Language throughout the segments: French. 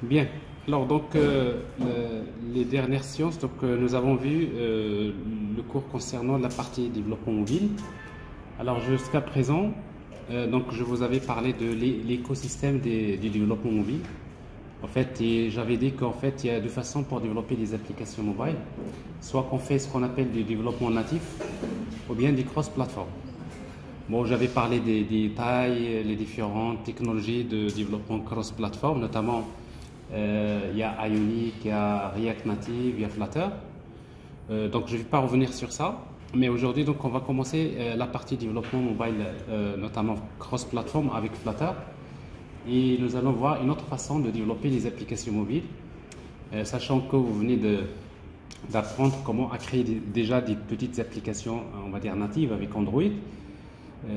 Bien. Alors donc les dernières séances, nous avons vu le cours concernant la partie développement mobile. Alors jusqu'à présent, donc je vous avais parlé de l'écosystème du développement mobile. En fait, et j'avais dit qu'en fait il y a deux façons pour développer des applications mobiles, soit qu'on fait ce qu'on appelle du développement natif, ou bien du cross-platform. Bon, j'avais parlé des tailles, les différentes technologies de développement cross-platform, notamment il y a Ionic, il y a React Native, il y a Flutter. Donc je ne vais pas revenir sur ça, mais aujourd'hui donc on va commencer la partie développement mobile, notamment cross-platform avec Flutter, et nous allons voir une autre façon de développer les applications mobiles, sachant que vous venez d'apprendre comment à créer déjà des petites applications, on va dire natives avec Android.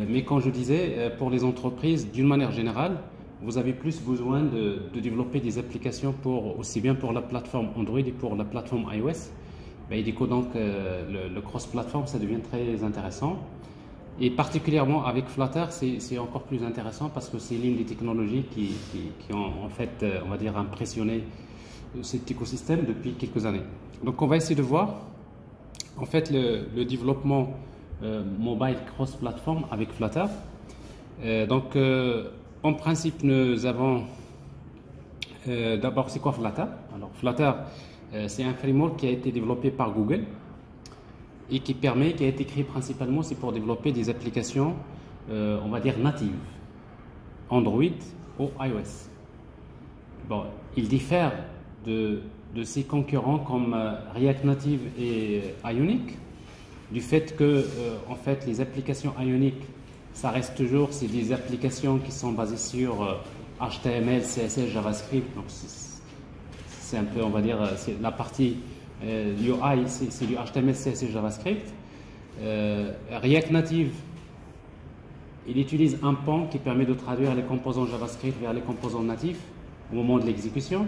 Mais quand je disais, pour les entreprises, d'une manière générale, vous avez plus besoin de développer des applications aussi bien pour la plateforme Android et pour la plateforme iOS. Et du coup, donc, le cross-platform, ça devient très intéressant. Et particulièrement avec Flutter, c'est encore plus intéressant parce que c'est l'une des technologies qui ont en fait, on va dire, impressionné cet écosystème depuis quelques années. Donc, on va essayer de voir en fait le développement mobile cross-platform avec Flutter. En principe, nous avons d'abord, c'est quoi Flutter? Alors, Flutter, c'est un framework qui a été développé par Google et qui a été créé principalement, c'est pour développer des applications, on va dire natives, Android ou iOS. Bon, il diffère de ses concurrents comme React Native et Ionic, du fait que en fait les applications Ionic, ça reste toujours c'est des applications qui sont basées sur HTML, CSS, JavaScript. Donc c'est un peu, on va dire, c'est la partie UI, c'est du HTML, CSS, JavaScript. React Native, il utilise un pont qui permet de traduire les composants JavaScript vers les composants natifs au moment de l'exécution.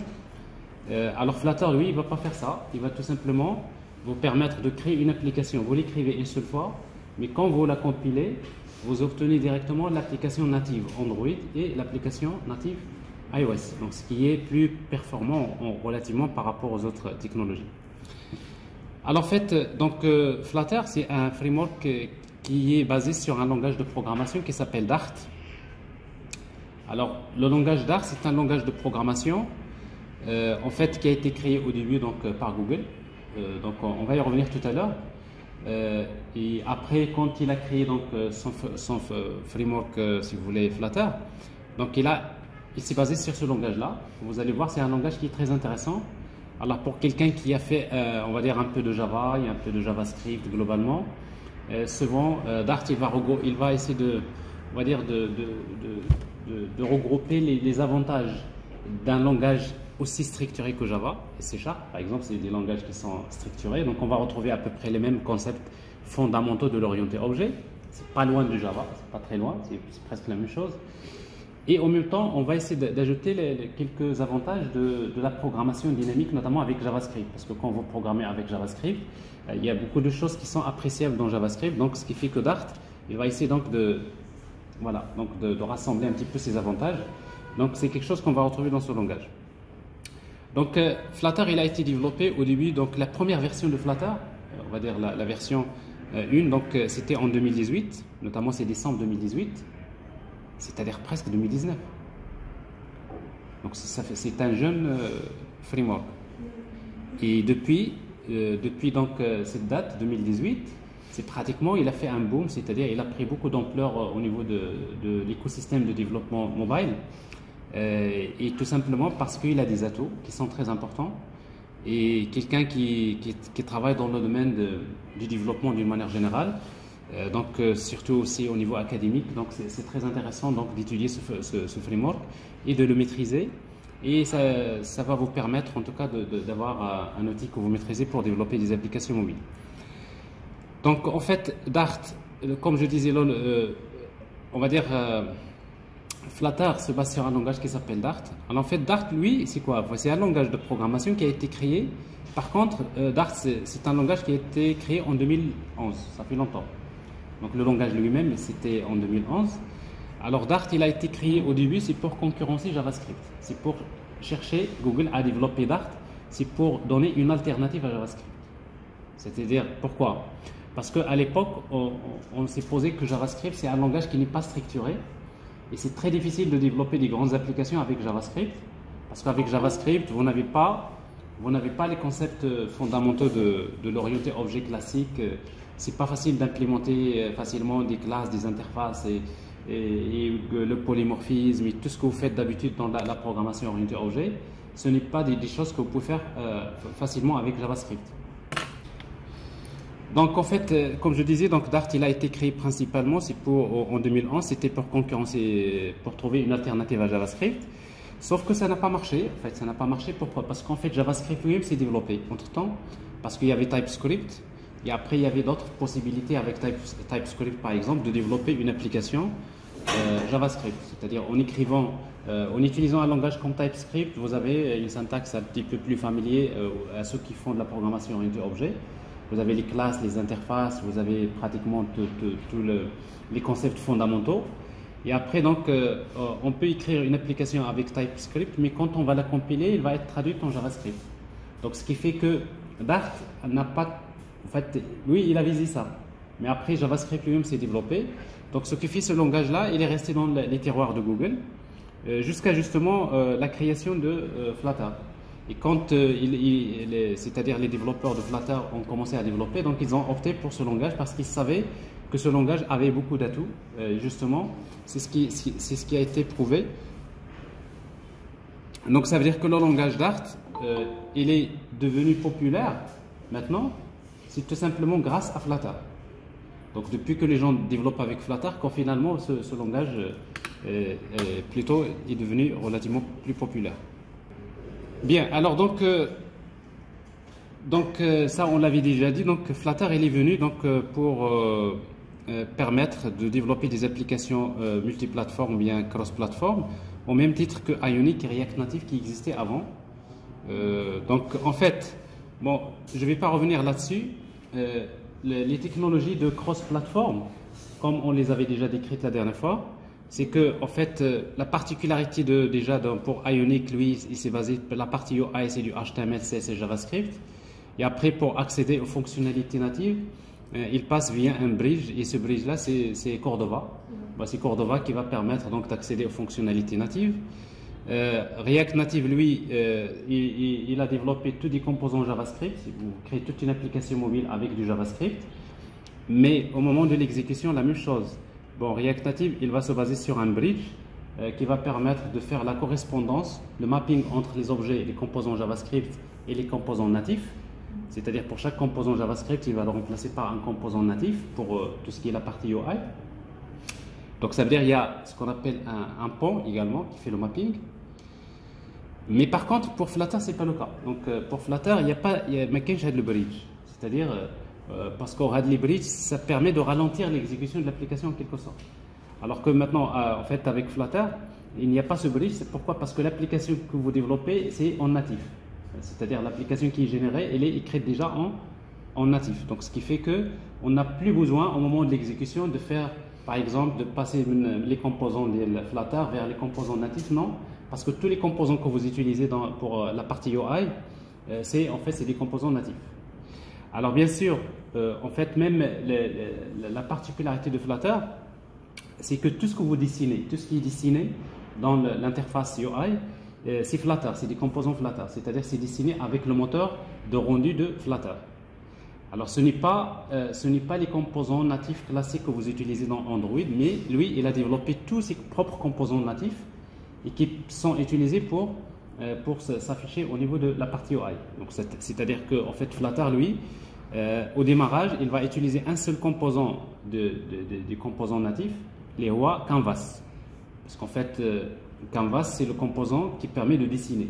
Alors Flutter, lui, il ne va pas faire ça. Il va tout simplement vous permettre de créer une application. Vous l'écrivez une seule fois, mais quand vous la compilez, vous obtenez directement l'application native Android et l'application native iOS. Donc, ce qui est plus performant relativement par rapport aux autres technologies. Alors, en fait, donc, Flutter, c'est un framework qui est basé sur un langage de programmation qui s'appelle Dart. Alors, le langage Dart, c'est un langage de programmation en fait, qui a été créé au début donc, par Google. Donc on va y revenir tout à l'heure. Et après, quand il a créé donc, son framework, si vous voulez, Flutter, donc il s'est basé sur ce langage-là. Vous allez voir, c'est un langage qui est très intéressant. Alors pour quelqu'un qui a fait, on va dire, un peu de Java et un peu de JavaScript globalement, souvent Dart, il va essayer on va dire, de regrouper les avantages d'un langage aussi structuré que Java et C#, par exemple, c'est des langages qui sont structurés, donc on va retrouver à peu près les mêmes concepts fondamentaux de l'orienté objet. C'est pas loin du Java, c'est pas très loin, c'est presque la même chose. Et en même temps, on va essayer d'ajouter quelques avantages de la programmation dynamique, notamment avec JavaScript, parce que quand vous programmez avec JavaScript, il y a beaucoup de choses qui sont appréciables dans JavaScript, donc ce qui fait que Dart, il va essayer donc de rassembler un petit peu ces avantages. Donc c'est quelque chose qu'on va retrouver dans ce langage. Donc Flutter, il a été développé au début, donc la première version de Flutter, on va dire la version 1, donc c'était en 2018, notamment c'est décembre 2018, c'est-à-dire presque 2019. Donc c'est un jeune framework. Et depuis donc cette date, 2018, c'est pratiquement, il a fait un boom, c'est-à-dire il a pris beaucoup d'ampleur au niveau de l'écosystème de développement mobile. Et tout simplement parce qu'il a des atouts qui sont très importants et quelqu'un qui travaille dans le domaine du développement d'une manière générale, surtout aussi au niveau académique, donc c'est très intéressant donc d'étudier ce framework et de le maîtriser, et ça va vous permettre en tout cas d'avoir un outil que vous maîtrisez pour développer des applications mobiles. Donc en fait Dart, comme je disais là, on va dire Flutter se base sur un langage qui s'appelle Dart. Alors en fait, Dart, lui, c'est quoi? C'est un langage de programmation qui a été créé. Par contre, Dart, c'est un langage qui a été créé en 2011. Ça fait longtemps. Donc le langage lui-même, c'était en 2011. Alors Dart, il a été créé au début, c'est pour concurrencer JavaScript. C'est pour cherché, Google a développé Dart, c'est pour donner une alternative à JavaScript. C'est-à-dire, pourquoi? Parce qu'à l'époque, on s'est posé que JavaScript, c'est un langage qui n'est pas structuré. Et c'est très difficile de développer des grandes applications avec JavaScript. Parce qu'avec JavaScript, vous n'avez pas les concepts fondamentaux de l'orienté objet classique. C'est pas facile d'implémenter facilement des classes, des interfaces et le polymorphisme et tout ce que vous faites d'habitude dans la programmation orientée objet. Ce n'est pas des choses que vous pouvez faire facilement avec JavaScript. Donc en fait, comme je disais, donc Dart il a été créé principalement, en 2011, c'était pour concurrencer, pour trouver une alternative à JavaScript. Sauf que ça n'a pas marché. En fait, ça n'a pas marché. Pourquoi? Parce qu'en fait, JavaScript lui-même s'est développé entre-temps, parce qu'il y avait TypeScript, et après il y avait d'autres possibilités avec TypeScript par exemple de développer une application JavaScript, c'est-à-dire en utilisant un langage comme TypeScript, vous avez une syntaxe un petit peu plus familière à ceux qui font de la programmation orientée objet. Vous avez les classes, les interfaces, vous avez pratiquement tous les concepts fondamentaux. Et après, donc, on peut écrire une application avec TypeScript, mais quand on va la compiler, elle va être traduite en JavaScript. Donc, ce qui fait que Dart n'a pas... En fait, lui, il a visé ça. Mais après, JavaScript lui-même s'est développé. Donc, ce qui fait ce langage-là, il est resté dans les tiroirs de Google, jusqu'à justement la création de Flutter. Et quand c'est-à-dire les développeurs de Flutter ont commencé à développer, donc ils ont opté pour ce langage parce qu'ils savaient que ce langage avait beaucoup d'atouts. Justement, c'est ce qui a été prouvé. Donc ça veut dire que le langage Dart, il est devenu populaire maintenant, c'est tout simplement grâce à Flutter. Donc depuis que les gens développent avec Flutter, quand finalement ce langage est devenu relativement plus populaire. Bien, alors donc ça on l'avait déjà dit, donc Flutter il est venu donc pour permettre de développer des applications multiplateformes ou bien cross-plateformes au même titre que Ionic et React Native qui existaient avant. Donc en fait, bon, je ne vais pas revenir là-dessus. Les technologies de cross-plateforme, comme on les avait déjà décrites la dernière fois, c'est que en fait la particularité pour Ionic, lui, il s'est basé la partie UI, c'est du HTML, CSS, JavaScript, et après pour accéder aux fonctionnalités natives, il passe via un bridge, et ce bridge là c'est Cordova. C'est Cordova qui va permettre donc d'accéder aux fonctionnalités natives. React Native, lui, il a développé tous des composants JavaScript. Vous créez toute une application mobile avec du JavaScript, mais au moment de l'exécution, la même chose. Bon, React Native, il va se baser sur un bridge qui va permettre de faire la correspondance, le mapping entre les objets, les composants JavaScript et les composants natifs. C'est-à-dire pour chaque composant JavaScript, il va le remplacer par un composant natif pour tout ce qui est la partie UI. Donc ça veut dire qu'il y a ce qu'on appelle un pont également qui fait le mapping. Mais par contre, pour Flutter, ce n'est pas le cas. Donc pour Flutter, il n'y a pas le bridge. C'est-à-dire, parce qu'au Radley Bridge, ça permet de ralentir l'exécution de l'application en quelque sorte. Alors que maintenant, en fait, avec Flutter, il n'y a pas ce bridge. C'est pourquoi? Parce que l'application que vous développez, c'est en natif. C'est-à-dire l'application qui est générée, elle est écrite déjà en natif. Donc ce qui fait qu'on n'a plus besoin, au moment de l'exécution, de faire, par exemple, de passer les composants de Flutter vers les composants natifs. Non, parce que tous les composants que vous utilisez pour la partie UI, c'est des composants natifs. Alors bien sûr, en fait, même la particularité de Flutter, c'est que tout ce que vous dessinez, tout ce qui est dessiné dans l'interface UI, c'est Flutter, c'est des composants Flutter, c'est-à-dire c'est dessiné avec le moteur de rendu de Flutter. Alors ce n'est pas les composants natifs classiques que vous utilisez dans Android, mais lui, il a développé tous ses propres composants natifs et qui sont utilisés pour s'afficher au niveau de la partie UI. Donc c'est-à-dire que en fait Flutter, lui, au démarrage, il va utiliser un seul composant du composant natif, les rois Canvas. Parce qu'en fait, Canvas, c'est le composant qui permet de dessiner.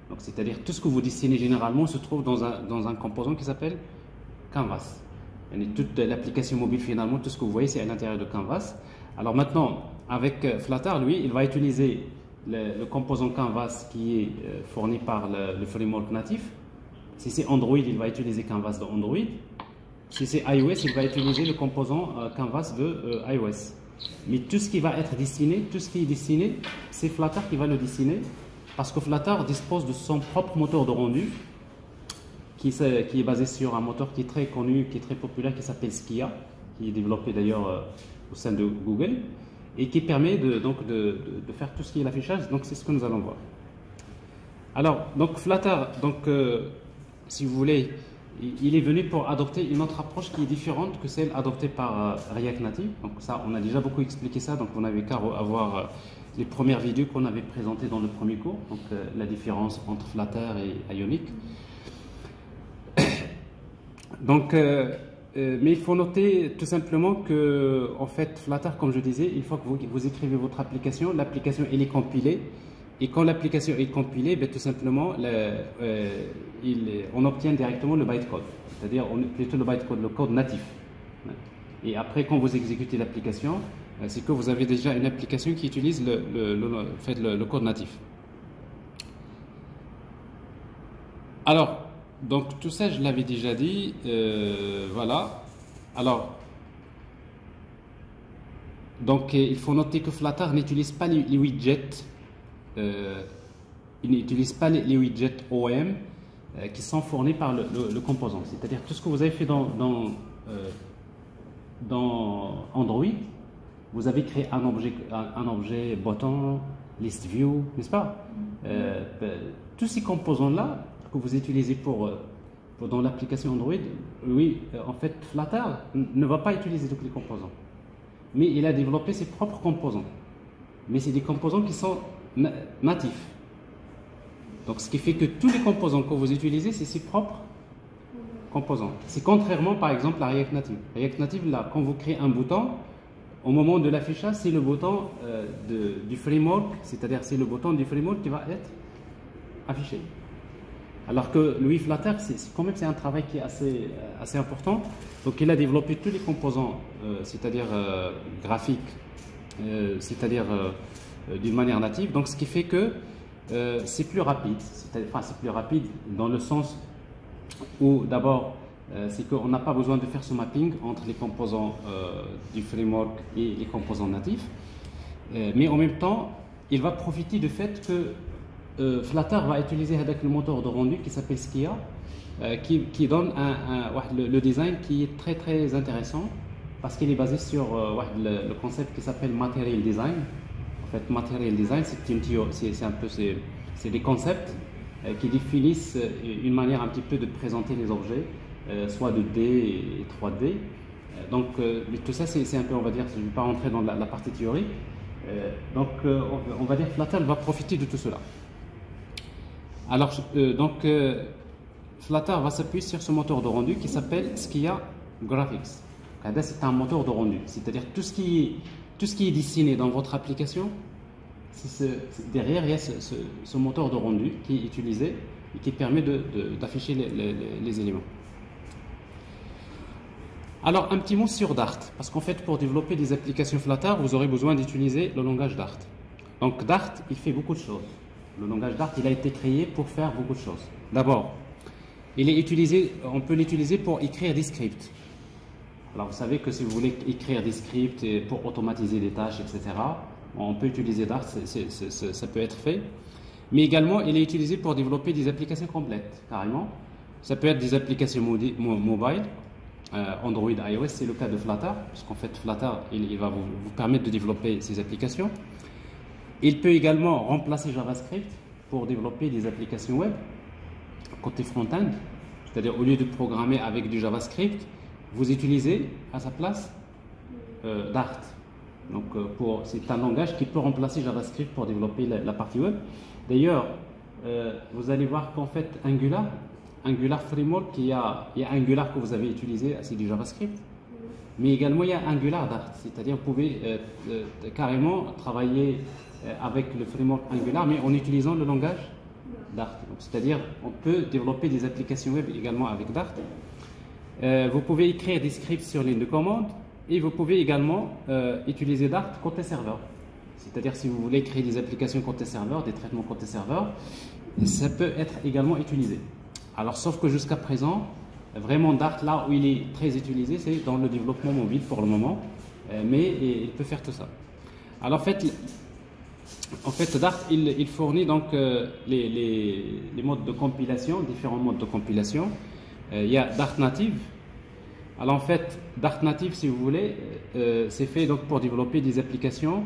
Donc c'est-à-dire tout ce que vous dessinez généralement se trouve dans un composant qui s'appelle Canvas. Et toute l'application mobile, finalement, tout ce que vous voyez, c'est à l'intérieur de Canvas. Alors maintenant, avec Flutter, lui, il va utiliser le composant Canvas qui est fourni par le framework natif. Si c'est Android, il va utiliser Canvas de Android. Si c'est iOS, il va utiliser le composant Canvas de iOS. Mais tout ce qui va être dessiné, tout ce qui est dessiné, c'est Flutter qui va le dessiner. Parce que Flutter dispose de son propre moteur de rendu qui est basé sur un moteur qui est très connu, qui est très populaire, qui s'appelle Skia, qui est développé d'ailleurs au sein de Google et qui permet de faire tout ce qui est l'affichage. Donc c'est ce que nous allons voir. Alors, donc Flutter, si vous voulez, il est venu pour adopter une autre approche qui est différente que celle adoptée par React Native. Donc ça, on a déjà beaucoup expliqué ça, donc vous n'avez qu'à avoir les premières vidéos qu'on avait présentées dans le premier cours, donc la différence entre Flutter et Ionic. Donc, mais il faut noter tout simplement que, en fait, Flutter, comme je disais, une fois que vous écrivez votre application, l'application elle est compilée. Et quand l'application est compilée, ben, tout simplement, on obtient directement le bytecode, c'est-à-dire plutôt le bytecode, le code natif. Et après, quand vous exécutez l'application, c'est que vous avez déjà une application qui utilise le code natif. Alors, donc tout ça, je l'avais déjà dit, voilà. Alors, donc il faut noter que Flutter n'utilise pas les widgets. Il n'utilise pas les widgets OM qui sont fournis par le composant. C'est-à-dire tout ce que vous avez fait dans Android, vous avez créé un objet button, list view, n'est-ce pas? Tous ces composants-là que vous utilisez dans l'application Android, oui, en fait, Flutter ne va pas utiliser tous les composants. Mais il a développé ses propres composants. Mais c'est des composants qui sont natifs. Donc, ce qui fait que tous les composants que vous utilisez, c'est ses propres composants. C'est contrairement, par exemple, à React Native. React Native, là, quand vous créez un bouton, au moment de l'affichage, c'est le bouton du framework, c'est-à-dire c'est le bouton du framework qui va être affiché. Alors que lui, Flutter, quand même, c'est un travail qui est assez important. Donc, il a développé tous les composants, c'est-à-dire graphiques, c'est-à-dire d'une manière native. Donc, ce qui fait que c'est plus rapide. Enfin, c'est plus rapide dans le sens où, d'abord, c'est qu'on n'a pas besoin de faire ce mapping entre les composants du framework et les composants natifs. Mais en même temps, il va profiter du fait que Flutter va utiliser avec le moteur de rendu qui s'appelle Skia, qui donne le design qui est très très intéressant parce qu'il est basé sur le concept qui s'appelle Material Design. En fait, Material Design, c'est des concepts qui définissent une manière un petit peu de présenter les objets, soit 2D et 3D. Donc, tout ça, c'est un peu, on va dire, je ne vais pas rentrer dans la partie théorique. Donc, on va dire que Flutter va profiter de tout cela. Alors, Flutter va s'appuyer sur ce moteur de rendu qui s'appelle Skia Graphics. C'est un moteur de rendu, c'est-à-dire tout ce qui est dessiné dans votre application, derrière il y a ce moteur de rendu qui est utilisé et qui permet d'afficher les éléments. Alors, un petit mot sur Dart, parce qu'en fait, pour développer des applications Flutter, vous aurez besoin d'utiliser le langage Dart. Donc, Dart, il fait beaucoup de choses. Le langage Dart, il a été créé pour faire beaucoup de choses. D'abord, on peut l'utiliser pour écrire des scripts. Alors, vous savez que si vous voulez écrire des scripts pour automatiser des tâches, etc., on peut utiliser Dart, ça peut être fait. Mais également, il est utilisé pour développer des applications complètes, carrément. Ça peut être des applications mobile, Android, iOS, c'est le cas de Flutter, parce qu'en fait, Flutter, il va vous permettre de développer ces applications. Il peut également remplacer JavaScript pour développer des applications web, côté front-end, c'est-à-dire au lieu de programmer avec du JavaScript, vous utilisez à sa place Dart. Donc, c'est un langage qui peut remplacer JavaScript pour développer la partie web. D'ailleurs, vous allez voir qu'en fait, Angular Framework, il y a Angular que vous avez utilisé, c'est du JavaScript. Mais également, il y a Angular Dart, c'est-à-dire vous pouvez carrément travailler avec le framework Angular, mais en utilisant le langage Dart. C'est-à-dire, on peut développer des applications web également avec Dart. Vous pouvez écrire des scripts sur ligne de commande et vous pouvez également utiliser Dart côté serveur. C'est-à-dire, si vous voulez créer des applications côté serveur, des traitements côté serveur, ça peut être également utilisé. Alors, sauf que jusqu'à présent, vraiment Dart, là où il est très utilisé, c'est dans le développement mobile pour le moment, mais il peut faire tout ça. Alors, en fait, En fait, Dart, il fournit donc les modes de compilation, différents modes de compilation. Il y a Dart Native. Alors en fait, Dart Native, si vous voulez, c'est fait donc pour développer des applications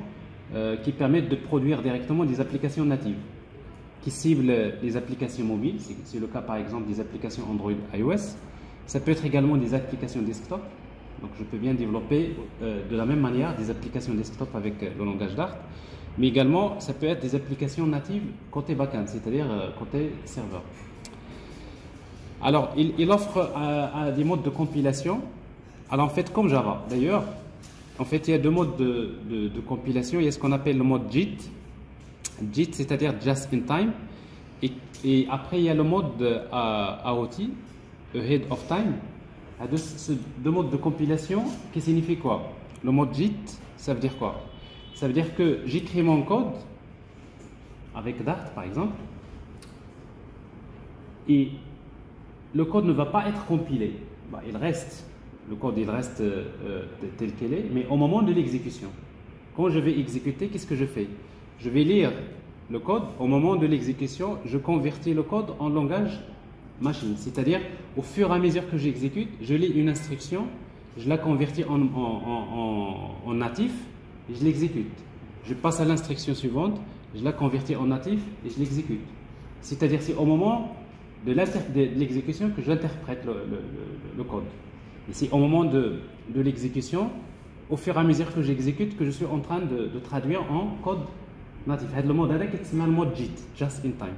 qui permettent de produire directement des applications natives, qui ciblent les applications mobiles. C'est le cas par exemple des applications Android iOS. Ça peut être également des applications desktop. Donc je peux bien développer de la même manière des applications desktop avec le langage Dart. Mais également, ça peut être des applications natives côté backend, c'est-à-dire côté serveur. Alors, il offre des modes de compilation. Alors, en fait, comme Java. D'ailleurs, en fait, il y a deux modes de compilation. Il y a ce qu'on appelle le mode JIT. JIT, c'est-à-dire Just in Time. Et après, il y a le mode AOT, Ahead of Time. Ces deux modes de compilation, qui signifie quoi? Le mode JIT, ça veut dire quoi? Ça veut dire que j'écris mon code avec Dart, par exemple, et le code ne va pas être compilé. Le code il reste tel qu'il est, mais au moment de l'exécution, quand je vais exécuter, qu'est-ce que je fais? Je vais lire le code. Au moment de l'exécution, je convertis le code en langage machine. C'est-à-dire, au fur et à mesure que j'exécute, je lis une instruction, je la convertis en natif, et je l'exécute. Je passe à l'instruction suivante, je la convertis en natif et je l'exécute. C'est-à-dire c'est au moment de l'exécution que j'interprète le code. Et c'est au moment de l'exécution, au fur et à mesure que j'exécute, que je suis en train de traduire en code natif. Le mode avec c'est le mode JIT, Just in Time.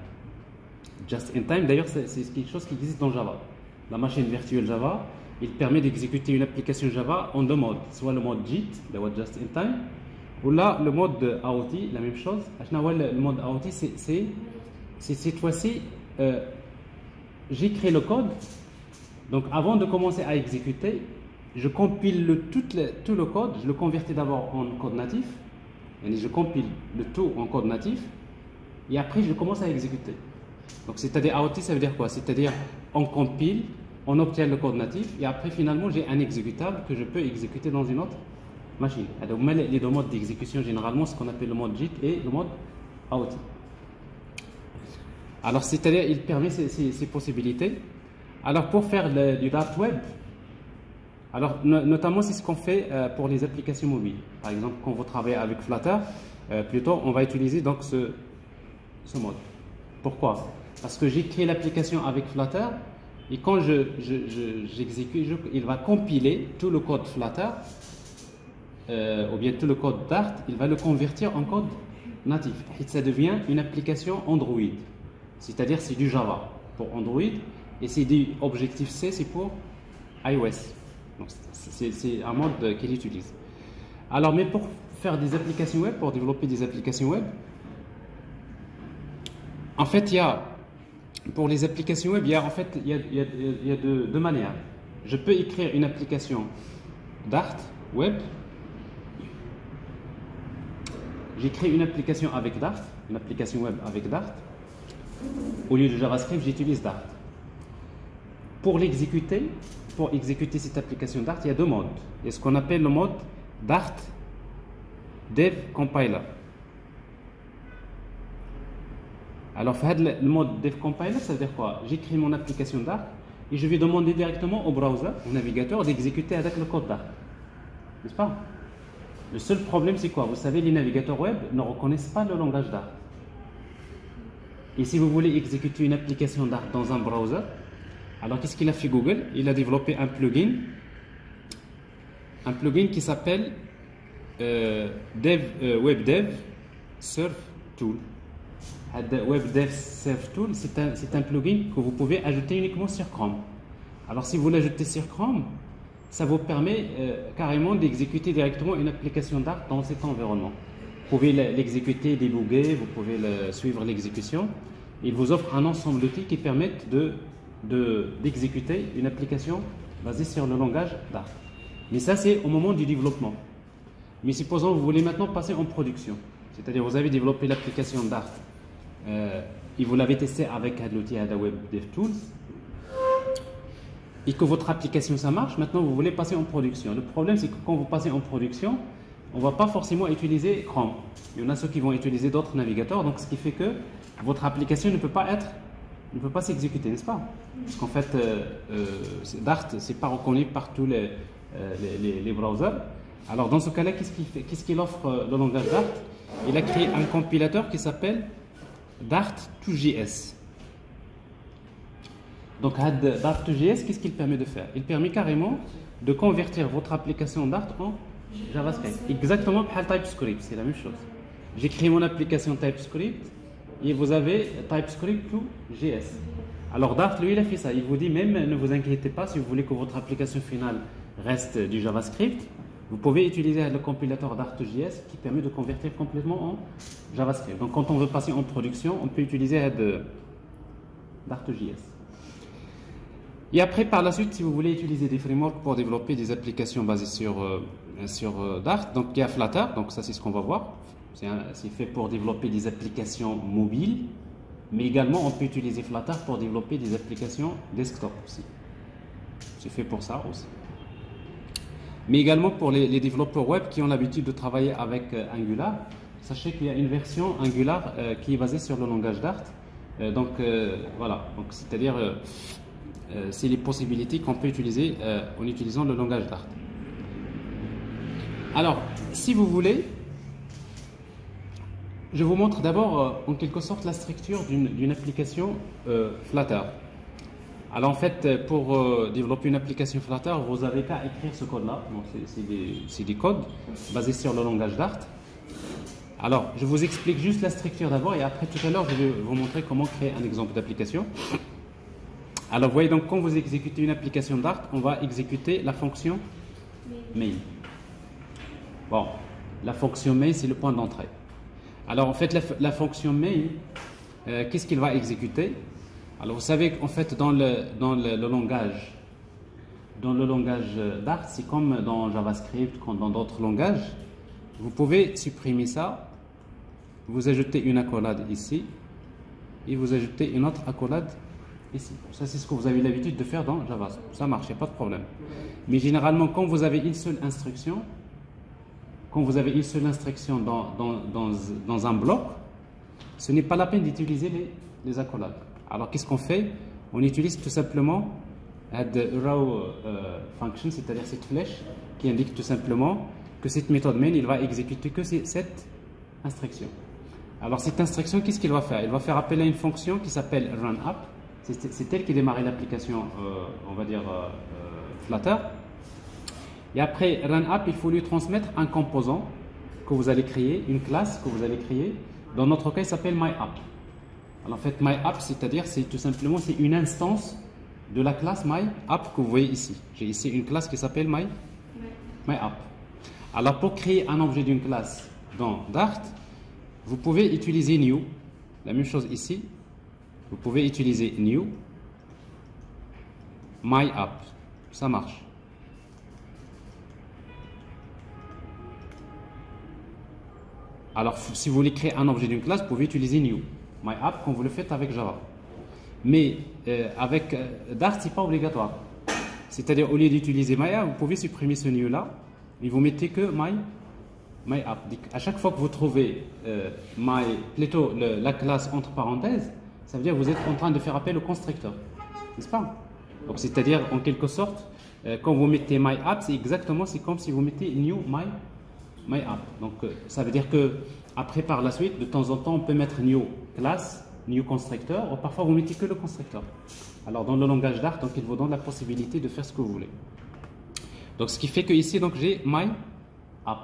Just in Time, d'ailleurs, c'est quelque chose qui existe dans Java. La machine virtuelle Java, il permet d'exécuter une application Java en deux modes, soit le mode JIT, le mode Just in Time, ou là le mode AOT, la même chose. Le mode AOT, c'est cette fois-ci, j'écris le code, donc avant de commencer à exécuter, je compile tout le code, je le convertis d'abord en code natif, et je compile le tout en code natif, et après je commence à exécuter. Donc c'est-à-dire AOT, ça veut dire quoi? C'est-à-dire on compile, on obtient le code natif et après finalement j'ai un exécutable que je peux exécuter dans une autre machine. Donc les deux modes d'exécution généralement, ce qu'on appelle le mode JIT et le mode AOT. Alors c'est-à-dire il permet ces possibilités. Alors pour faire du Dart Web, alors notamment c'est ce qu'on fait pour les applications mobiles. Par exemple quand vous travaillez avec Flutter, plutôt on va utiliser donc ce mode. Pourquoi? Parce que j'écris l'application avec Flutter et quand j'exécute, il va compiler tout le code Flutter ou bien tout le code Dart, il va le convertir en code natif. Et ça devient une application Android. C'est-à-dire c'est du Java pour Android et c'est du Objective-C, c'est pour iOS. Donc c'est un mode qu'il utilise. Alors mais pour faire des applications web, pour développer des applications web, en fait, pour les applications web, il y a deux manières. Je peux écrire une application Dart web. J'écris une application avec Dart, une application web avec Dart. Au lieu de JavaScript, j'utilise Dart. Pour exécuter cette application Dart, il y a deux modes. Il y a ce qu'on appelle le mode Dart Dev Compiler. Alors, le mode Dev Compiler, ça veut dire quoi? J'écris mon application Dart et je vais demander directement au browser, au navigateur, d'exécuter avec le code Dart. N'est-ce pas? Le seul problème, c'est quoi? Vous savez, les navigateurs web ne reconnaissent pas le langage Dart. Et si vous voulez exécuter une application Dart dans un browser, alors qu'est-ce qu'il a fait Google? Il a développé un plugin qui s'appelle WebDev Serve Tool. WebDev Serve Tool, c'est un plugin que vous pouvez ajouter uniquement sur Chrome. Alors si vous l'ajoutez sur Chrome, ça vous permet carrément d'exécuter directement une application Dart dans cet environnement. Vous pouvez l'exécuter, débugger, vous pouvez suivre l'exécution. Il vous offre un ensemble d'outils qui permettent d'exécuter une application basée sur le langage Dart. Mais ça, c'est au moment du développement. Mais supposons que vous voulez maintenant passer en production. C'est-à-dire vous avez développé l'application Dart et vous l'avez testé avec l'outil Web DevTools et que votre application ça marche, maintenant vous voulez passer en production. Le problème c'est que quand vous passez en production, on ne va pas forcément utiliser Chrome. Il y en a ceux qui vont utiliser d'autres navigateurs, donc ce qui fait que votre application ne peut pas s'exécuter, n'est-ce pas? Parce qu'en fait, Dart, c'est pas reconnu par tous les browsers. Alors dans ce cas-là, qu'est-ce qu'il offre le langage Dart? Il a créé un compilateur qui s'appelle Dart2JS. Donc Dart2JS, qu'est-ce qu'il permet de faire? Il permet carrément de convertir votre application Dart en JavaScript. Exactement comme TypeScript, c'est la même chose. J'ai créé mon application TypeScript et vous avez TypeScript to JS. Alors Dart, lui, il a fait ça. Il vous dit même, ne vous inquiétez pas, si vous voulez que votre application finale reste du JavaScript, vous pouvez utiliser le compilateur Dart2JS qui permet de convertir complètement en JavaScript. Donc quand on veut passer en production, on peut utiliser Dart2JS. Et après, par la suite, si vous voulez utiliser des frameworks pour développer des applications basées sur Dart, donc il y a Flutter, donc ça c'est ce qu'on va voir. C'est fait pour développer des applications mobiles, mais également on peut utiliser Flutter pour développer des applications desktop aussi. C'est fait pour ça aussi. Mais également pour les développeurs web qui ont l'habitude de travailler avec Angular, sachez qu'il y a une version Angular qui est basée sur le langage Dart. Voilà, donc c'est-à-dire c'est les possibilités qu'on peut utiliser en utilisant le langage Dart. Alors, si vous voulez, je vous montre d'abord en quelque sorte la structure d'une application Flutter. Alors en fait, pour développer une application Flutter, vous n'avez qu'à écrire ce code-là. C'est des codes basés sur le langage Dart. Alors, je vous explique juste la structure d'abord et après tout à l'heure, je vais vous montrer comment créer un exemple d'application. Alors, vous voyez donc quand vous exécutez une application Dart, on va exécuter la fonction main. Bon, la fonction main, c'est le point d'entrée. Alors en fait, la fonction main, qu'est-ce qu'il va exécuter? Alors vous savez qu'en fait dans le langage Dart, c'est comme dans JavaScript, comme dans d'autres langages, vous pouvez supprimer ça, vous ajoutez une accolade ici et vous ajoutez une autre accolade ici. Ça c'est ce que vous avez l'habitude de faire dans Java. Ça marche, il n'y a pas de problème. Mais généralement quand vous avez une seule instruction, dans un bloc, ce n'est pas la peine d'utiliser les accolades. Alors qu'est-ce qu'on fait? On utilise tout simplement raw function, c'est-à-dire cette flèche qui indique tout simplement que cette méthode main, il va exécuter que cette instruction. Alors cette instruction, qu'est-ce qu'il va faire? Il va faire appel à une fonction qui s'appelle runUp. C'est elle qui démarre l'application, on va dire Flutter. Et après runUp, il faut lui transmettre un composant que vous allez créer, une classe que vous allez créer. Dans notre cas, il s'appelle myApp. Alors en fait, myApp, c'est-à-dire c'est tout simplement une instance de la classe myApp que vous voyez ici. J'ai ici une classe qui s'appelle myApp. Alors pour créer un objet d'une classe dans Dart, vous pouvez utiliser new. La même chose ici. Vous pouvez utiliser new myApp. Ça marche. Alors, si vous voulez créer un objet d'une classe, vous pouvez utiliser new myApp comme vous le faites avec Java. Mais avec Dart, ce n'est pas obligatoire. C'est-à-dire, au lieu d'utiliser myApp, vous pouvez supprimer ce new-là et vous mettez que myApp. À chaque fois que vous trouvez plutôt la classe entre parenthèses, ça veut dire que vous êtes en train de faire appel au constructeur. N'est-ce pas? Donc, c'est-à-dire, en quelque sorte, quand vous mettez myApp, c'est comme si vous mettez new myApp. Donc ça veut dire que après par la suite, de temps en temps, on peut mettre new class, new constructeur, ou parfois vous mettez que le constructeur. Alors dans le langage Dart, donc il vous donne la possibilité de faire ce que vous voulez. Donc ce qui fait que ici donc j'ai myApp,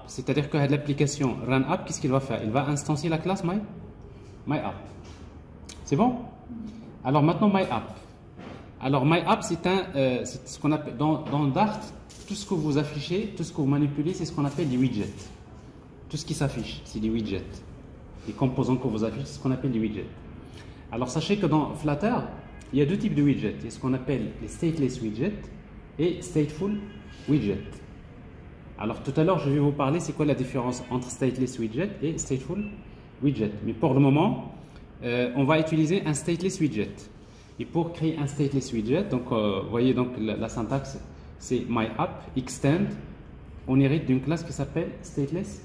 c'est-à-dire que l'application runUp, qu'est-ce qu'il va faire? Il va instancier la classe myApp. C'est bon? Alors maintenant myApp. Alors myApp, c'est ce qu'on appelle dans Dart. Tout ce que vous affichez, tout ce que vous manipulez, c'est ce qu'on appelle des widgets. Tout ce qui s'affiche, c'est des widgets. Les composants que vous affichez, c'est ce qu'on appelle des widgets. Alors sachez que dans Flutter, il y a deux types de widgets. Il y a ce qu'on appelle les stateless widgets et stateful widgets. Alors tout à l'heure, je vais vous parler c'est quoi la différence entre stateless widget et stateful widget. Mais pour le moment, on va utiliser un stateless widget. Et pour créer un stateless widget, donc voyez donc la syntaxe, c'est myApp extend on hérite d'une classe qui s'appelle stateless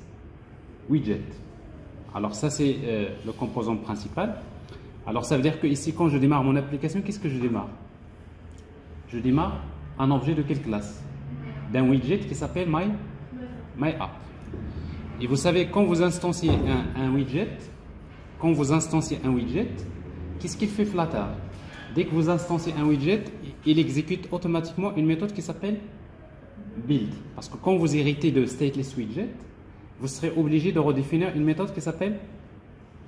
widget. Alors ça c'est le composant principal. Alors ça veut dire que ici quand je démarre mon application, qu'est-ce que je démarre? Je démarre un objet de quelle classe? D'un widget qui s'appelle my app. Et vous savez, quand vous instanciez un widget, qu'est-ce qu'il fait Flutter? Dès que vous instanciez un widget, il exécute automatiquement une méthode qui s'appelle build. Parce que quand vous héritez de stateless widget, vous serez obligé de redéfinir une méthode qui s'appelle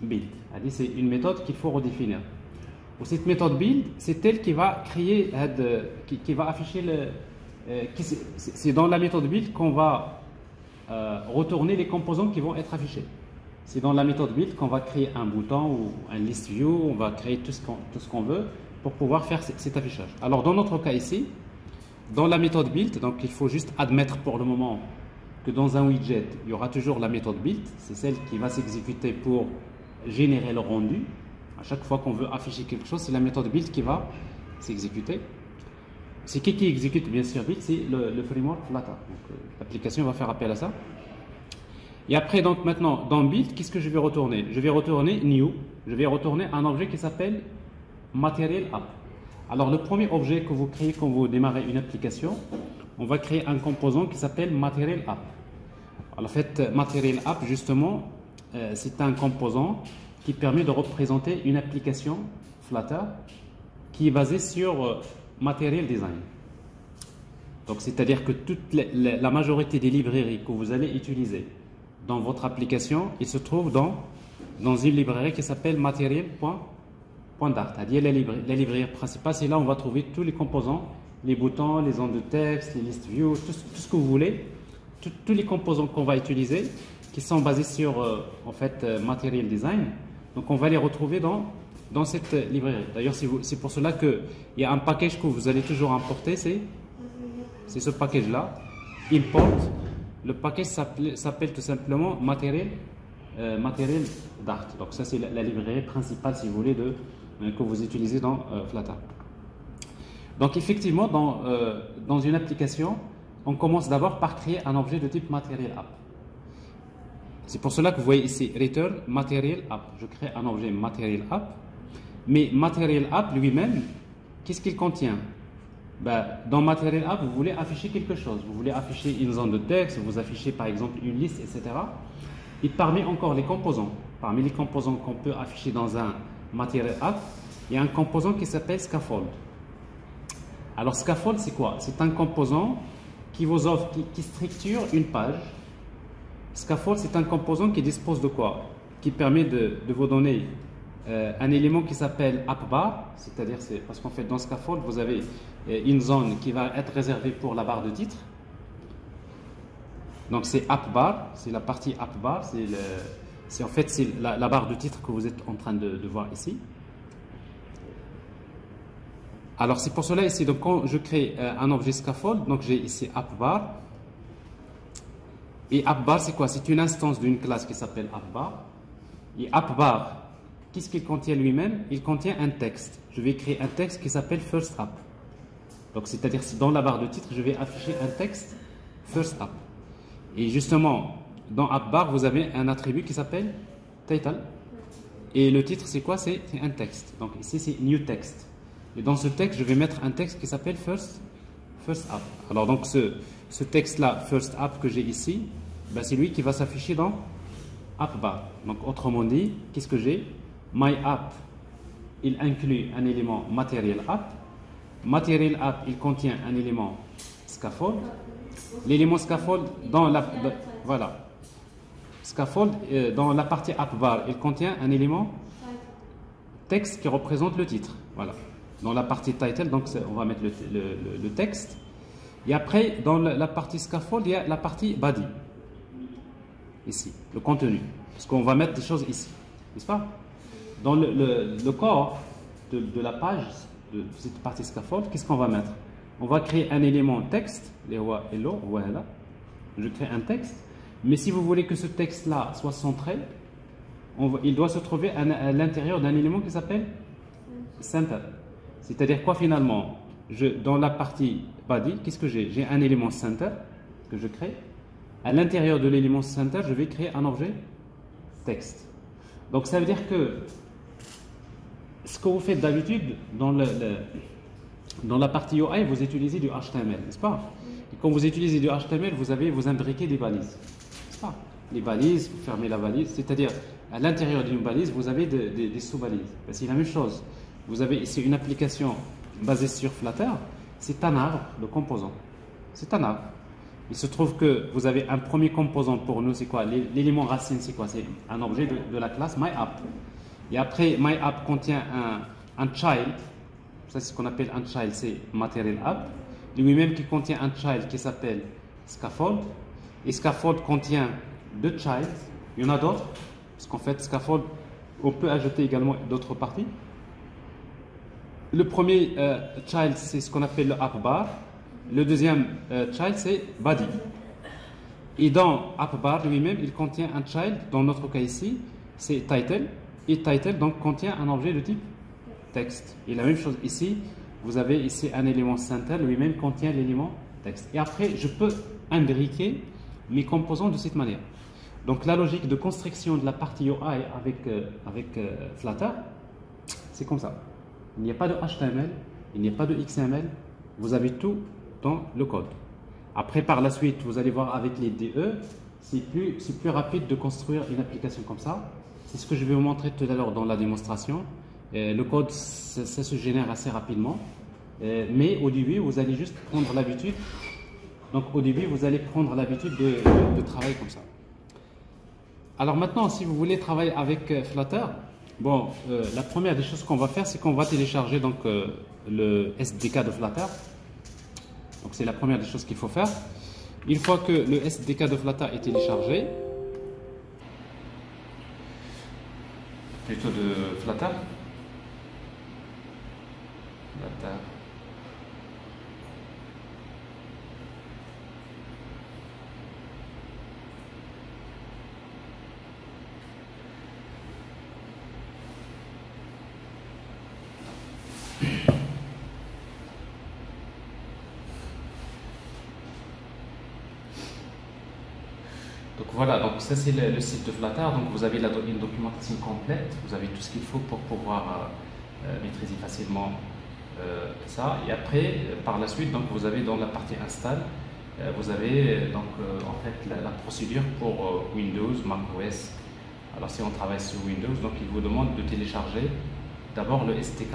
build. C'est une méthode qu'il faut redéfinir. Ou cette méthode build, c'est elle qui va créer, qui va afficher c'est dans la méthode build qu'on va retourner les composants qui vont être affichés. C'est dans la méthode build qu'on va créer un bouton ou un list view, on va créer tout ce qu'on veut pour pouvoir faire cet affichage. Alors dans notre cas ici, dans la méthode build, donc il faut juste admettre pour le moment que dans un widget, il y aura toujours la méthode build, c'est celle qui va s'exécuter pour générer le rendu. À chaque fois qu'on veut afficher quelque chose, c'est la méthode build qui va s'exécuter. C'est qui exécute bien sûr build? C'est le framework Flutter. Donc l'application va faire appel à ça. Et après, donc maintenant, dans build, qu'est-ce que je vais retourner? Je vais retourner new. Je vais retourner un objet qui s'appelle material app. Alors le premier objet que vous créez quand vous démarrez une application, on va créer un composant qui s'appelle material app. Alors en fait, material app justement, c'est un composant qui permet de représenter une application Flutter qui est basée sur Material Design. Donc c'est-à-dire que la majorité des librairies que vous allez utiliser dans votre application, ils se trouvent dans une librairie qui s'appelle material.dart. C'est-à-dire la librairie principale, c'est là où on va trouver tous les composants, les boutons, les zones de texte, les list view, tout ce que vous voulez, tous les composants qu'on va utiliser qui sont basés sur en fait Material Design. Donc on va les retrouver dans cette librairie. D'ailleurs, c'est pour cela qu'il y a un package que vous allez toujours importer, c'est ce package-là, import. Le package s'appelle tout simplement Material Dart. Donc ça, c'est la librairie principale, si vous voulez, que vous utilisez dans Flutter. Donc effectivement, dans une application, on commence d'abord par créer un objet de type Material App. C'est pour cela que vous voyez ici return Material App. Je crée un objet Material App. Mais Material App lui-même, qu'est-ce qu'il contient? Dans Material App, vous voulez afficher quelque chose. Vous voulez afficher une zone de texte, vous affichez par exemple une liste, etc. Et parmi encore les composants, parmi les composants qu'on peut afficher dans un Material App, il y a un composant qui s'appelle Scaffold. Alors Scaffold, c'est quoi? C'est un composant qui vous offre, qui structure une page. Scaffold, c'est un composant qui dispose de quoi? Qui permet de vous donner un élément qui s'appelle appbar, c'est-à-dire parce qu'en fait dans Scaffold vous avez une zone qui va être réservée pour la barre de titre. Donc c'est appbar, c'est la partie appbar, c'est en fait la barre de titre que vous êtes en train de voir ici. Alors c'est pour cela ici, donc quand je crée un objet Scaffold, donc j'ai ici appbar. Et appbar c'est quoi? C'est une instance d'une classe qui s'appelle appbar. Et appbar, qu'est-ce qu'il contient lui-même? Il contient un texte. Je vais créer un texte qui s'appelle first app. Donc c'est-à-dire si dans la barre de titre, je vais afficher un texte first app. Et justement, dans appbar, vous avez un attribut qui s'appelle title. Et le titre, c'est quoi? C'est un texte. Donc ici, c'est new text. Et dans ce texte, je vais mettre un texte qui s'appelle first app. Alors donc ce texte-là, first app que j'ai ici, c'est lui qui va s'afficher dans appbar. Donc autrement dit, qu'est-ce que j'ai? My app, il inclut un élément material app. Material app, il contient un élément scaffold. L'élément scaffold voilà. Scaffold dans la partie appbar, il contient un élément texte qui représente le titre. Voilà. Dans la partie title, donc on va mettre le texte. Et après, dans la partie scaffold, il y a la partie body. Ici, le contenu. Parce qu'on va mettre des choses ici. N'est-ce pas? Dans le corps de la page, de cette partie scaffold, qu'est-ce qu'on va mettre? On va créer un élément texte. Voilà. Je crée un texte. Mais si vous voulez que ce texte-là soit centré, il doit se trouver à l'intérieur d'un élément qui s'appelle center. C'est-à-dire quoi finalement? Dans la partie body, qu'est-ce que j'ai? J'ai un élément center que je crée. À l'intérieur de l'élément center, je vais créer un objet texte. Donc ça veut dire que ce que vous faites d'habitude dans la partie UI, vous utilisez du HTML, n'est-ce pas? Et quand vous utilisez du HTML, vous imbriquez des balises, n'est-ce pas? Les balises, vous fermez la balise, c'est-à-dire à l'intérieur d'une balise, vous avez des sous-balises. C'est la même chose. Vous avez ici une application basée sur Flutter, c'est un arbre de composants. C'est un arbre. Il se trouve que vous avez un premier composant pour nous, c'est quoi? L'élément racine, c'est quoi? C'est un objet de la classe MyApp. Et après, MyApp contient un child. Ça, c'est ce qu'on appelle un child, c'est Material App. Lui-même qui contient un child qui s'appelle Scaffold. Et Scaffold contient deux childs. Il y en a d'autres. Parce qu'en fait, Scaffold, on peut ajouter également d'autres parties. Le premier child, c'est ce qu'on appelle le app bar. Le deuxième child, c'est body. Et dans app bar lui-même, il contient un child. Dans notre cas ici, c'est title. Et title donc contient un objet de type texte. Et la même chose ici, vous avez ici un élément center, lui-même contient l'élément texte. Et après, je peux imbriquer mes composants de cette manière. Donc la logique de construction de la partie UI avec Flutter, c'est comme ça. Il n'y a pas de HTML, il n'y a pas de XML, vous avez tout dans le code. Après, par la suite, vous allez voir avec les DE, c'est plus rapide de construire une application comme ça. C'est ce que je vais vous montrer tout à l'heure dans la démonstration. Le code, ça se génère assez rapidement. Mais au début, vous allez juste prendre l'habitude. Donc au début, vous allez prendre l'habitude de travailler comme ça. Alors maintenant, si vous voulez travailler avec Flutter, bon, la première des choses qu'on va faire, c'est qu'on va télécharger donc, le SDK de Flutter. Donc c'est la première des choses qu'il faut faire. Une fois que le SDK de Flutter est téléchargé, plutôt de Flutter. Flutter. Donc voilà, donc ça c'est le site de Flutter, donc vous avez une documentation complète, vous avez tout ce qu'il faut pour pouvoir maîtriser facilement ça. Et après, par la suite, donc vous avez dans la partie install, vous avez donc en fait la procédure pour Windows, macOS. Alors si on travaille sur Windows, donc il vous demande de télécharger d'abord le SDK,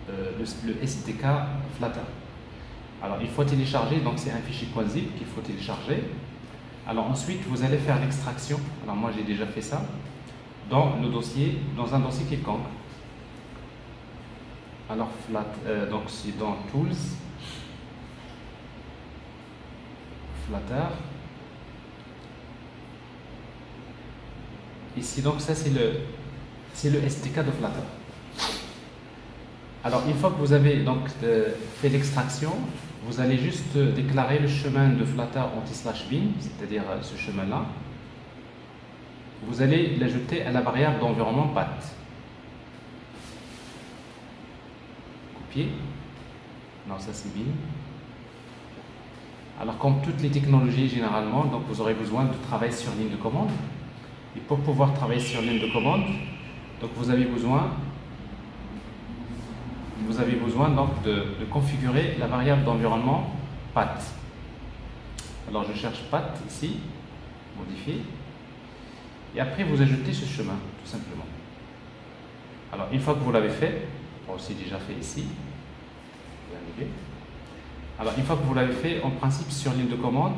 le SDK Flutter. Alors il faut télécharger, donc c'est un fichier .zip qu'il faut télécharger. Alors ensuite, vous allez faire l'extraction. Alors moi, j'ai déjà fait ça dans un dossier quelconque. Alors donc c'est dans Tools, Flutter. Ici donc ça c'est le SDK de Flutter. Alors une fois que vous avez donc fait l'extraction, vous allez juste déclarer le chemin de Flutter anti/bin, c'est-à-dire ce chemin-là. Vous allez l'ajouter à la variable d'environnement path. Copier. Non, ça c'est bin. Alors comme toutes les technologies généralement, donc vous aurez besoin de travailler sur ligne de commande. Et pour pouvoir travailler sur ligne de commande, donc vous avez besoin donc de configurer la variable d'environnement path. Alors je cherche path ici, modifier, et après vous ajoutez ce chemin tout simplement. Alors une fois que vous l'avez fait, bon, c'est déjà fait ici, alors une fois que vous l'avez fait, en principe sur ligne de commande,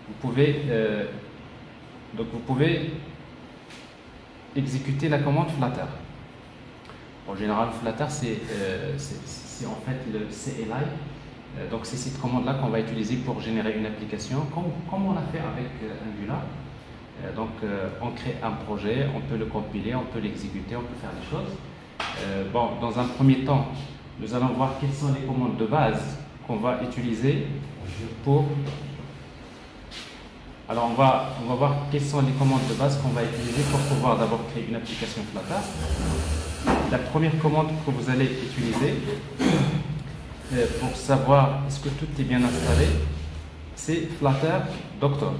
vous pouvez exécuter la commande Flutter. En général, Flutter, c'est en fait le CLI. Donc, c'est cette commande-là qu'on va utiliser pour générer une application, comme on a fait avec Angular. Donc, on crée un projet, on peut le compiler, on peut l'exécuter, on peut faire des choses. Bon, dans un premier temps, nous allons voir quelles sont les commandes de base qu'on va utiliser pour... Alors, on va voir quelles sont les commandes de base qu'on va utiliser pour pouvoir d'abord créer une application Flutter. La première commande que vous allez utiliser pour savoir est-ce que tout est bien installé, c'est flutter Doctor.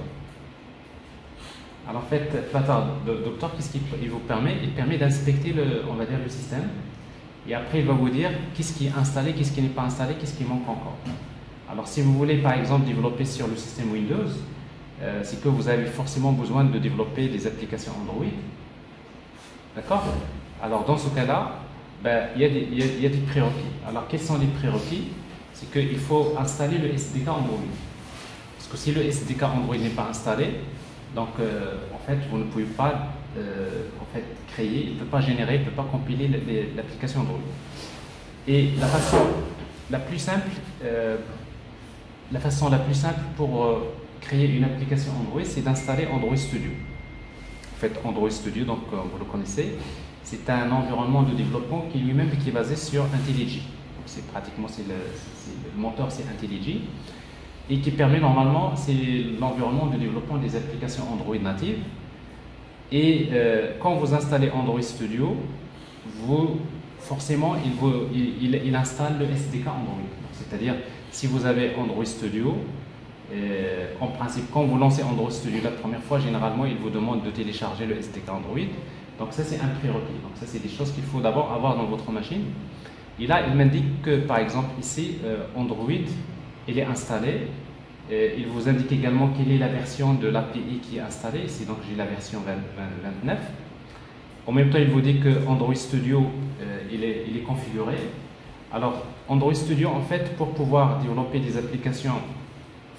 Alors en fait, Flutter Doctor, qu'est-ce qu'il vous permet? Il permet d'inspecter on va dire, le système. Et après, il va vous dire qu'est-ce qui est installé, qu'est-ce qui n'est pas installé, qu'est-ce qui manque encore. Alors si vous voulez par exemple développer sur le système Windows, c'est que vous avez forcément besoin de développer des applications Android. D'accord? Alors dans ce cas-là, ben, il y a des prérequis. Alors quels sont les prérequis? C'est qu'il faut installer le SDK Android. Parce que si le SDK Android n'est pas installé, donc en fait vous ne pouvez pas en fait, créer, il ne peut pas générer, il ne peut pas compiler l'application Android. Et la façon la plus simple, pour créer une application Android, c'est d'installer Android Studio. En fait, Android Studio, donc vous le connaissez, c'est un environnement de développement qui lui-même qui est basé sur IntelliJ. Donc c'est pratiquement le moteur, c'est IntelliJ, et qui permet normalement, c'est l'environnement de développement des applications Android natives. Et quand vous installez Android Studio, forcément, il installe le SDK Android. C'est-à-dire, si vous avez Android Studio, en principe, quand vous lancez Android Studio la première fois, généralement, il vous demande de télécharger le SDK Android. Donc ça, c'est un prérequis. Donc ça, c'est des choses qu'il faut d'abord avoir dans votre machine. Et là, il m'indique que, par exemple, ici, Android, il est installé. Il vous indique également quelle est la version de l'API qui est installée. Ici, donc, j'ai la version 29. En même temps, il vous dit que Android Studio, il est configuré. Alors, Android Studio, en fait, pour pouvoir développer des applications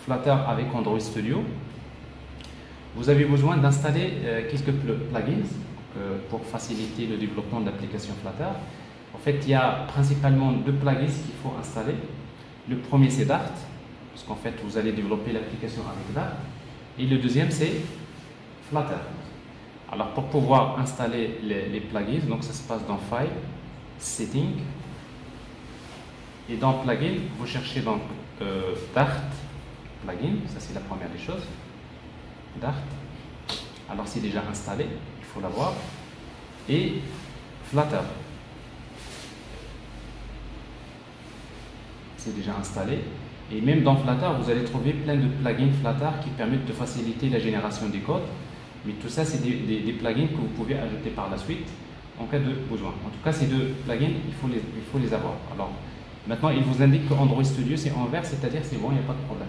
Flutter avec Android Studio, vous avez besoin d'installer quelques plugins pour faciliter le développement d'applications Flutter. En fait, il y a principalement deux plugins qu'il faut installer. Le premier, c'est Dart, parce qu'en fait, vous allez développer l'application avec Dart. Et le deuxième, c'est Flutter. Alors, pour pouvoir installer les plugins, donc ça se passe dans File, Settings, et dans Plugin, vous cherchez donc Dart plugin, ça c'est la première des choses. Dart. Alors c'est déjà installé, il faut l'avoir. Et Flutter. C'est déjà installé. Et même dans Flutter, vous allez trouver plein de plugins Flutter qui permettent de faciliter la génération des codes. Mais tout ça, c'est des plugins que vous pouvez ajouter par la suite en cas de besoin. En tout cas, ces deux plugins, il faut les avoir. Alors, maintenant, il vous indique que Android Studio, c'est en vert, c'est-à-dire c'est bon, il n'y a pas de problème.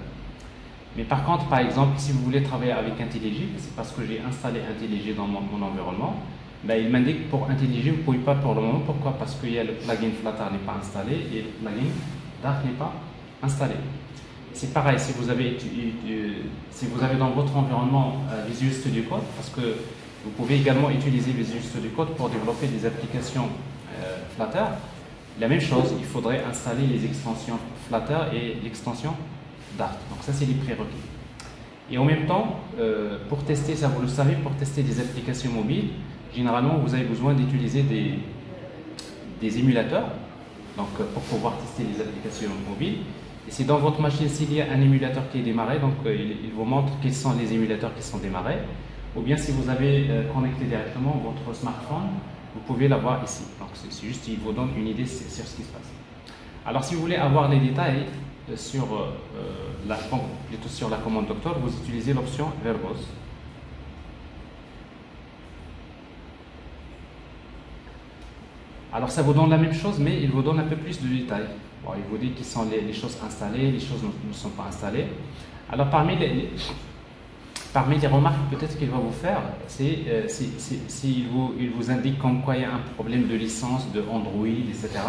Mais par contre, par exemple, si vous voulez travailler avec IntelliJ, c'est parce que j'ai installé IntelliJ dans mon environnement, ben, il m'indique pour IntelliJ, vous ne pouvez pas pour le moment. Pourquoi? Parce que le plugin Flutter n'est pas installé et le plugin Dart n'est pas installé. C'est pareil, si vous avez dans votre environnement Visual Studio Code, parce que vous pouvez également utiliser Visual Studio Code pour développer des applications Flutter. La même chose, il faudrait installer les extensions Flutter et l'extension Dart. Donc ça, c'est les prérequis. Et en même temps, pour tester, ça vous le savez, pour tester des applications mobiles, généralement, vous avez besoin d'utiliser des émulateurs, donc pour pouvoir tester les applications mobiles. Et si dans votre machine, s'il y a un émulateur qui est démarré, donc il vous montre quels sont les émulateurs qui sont démarrés. Ou bien si vous avez connecté directement votre smartphone, vous pouvez l'avoir ici. Donc c'est juste, il vous donne une idée sur ce qui se passe. Alors si vous voulez avoir les détails sur la commande Doctor, vous utilisez l'option Verbose. Alors ça vous donne la même chose, mais il vous donne un peu plus de détails. Bon, il vous dit quelles sont les choses installées, les choses ne sont pas installées. Alors parmi les remarques peut-être qu'il va vous faire, c'est s'il vous indique comme quoi il y a un problème de licence de Android, etc.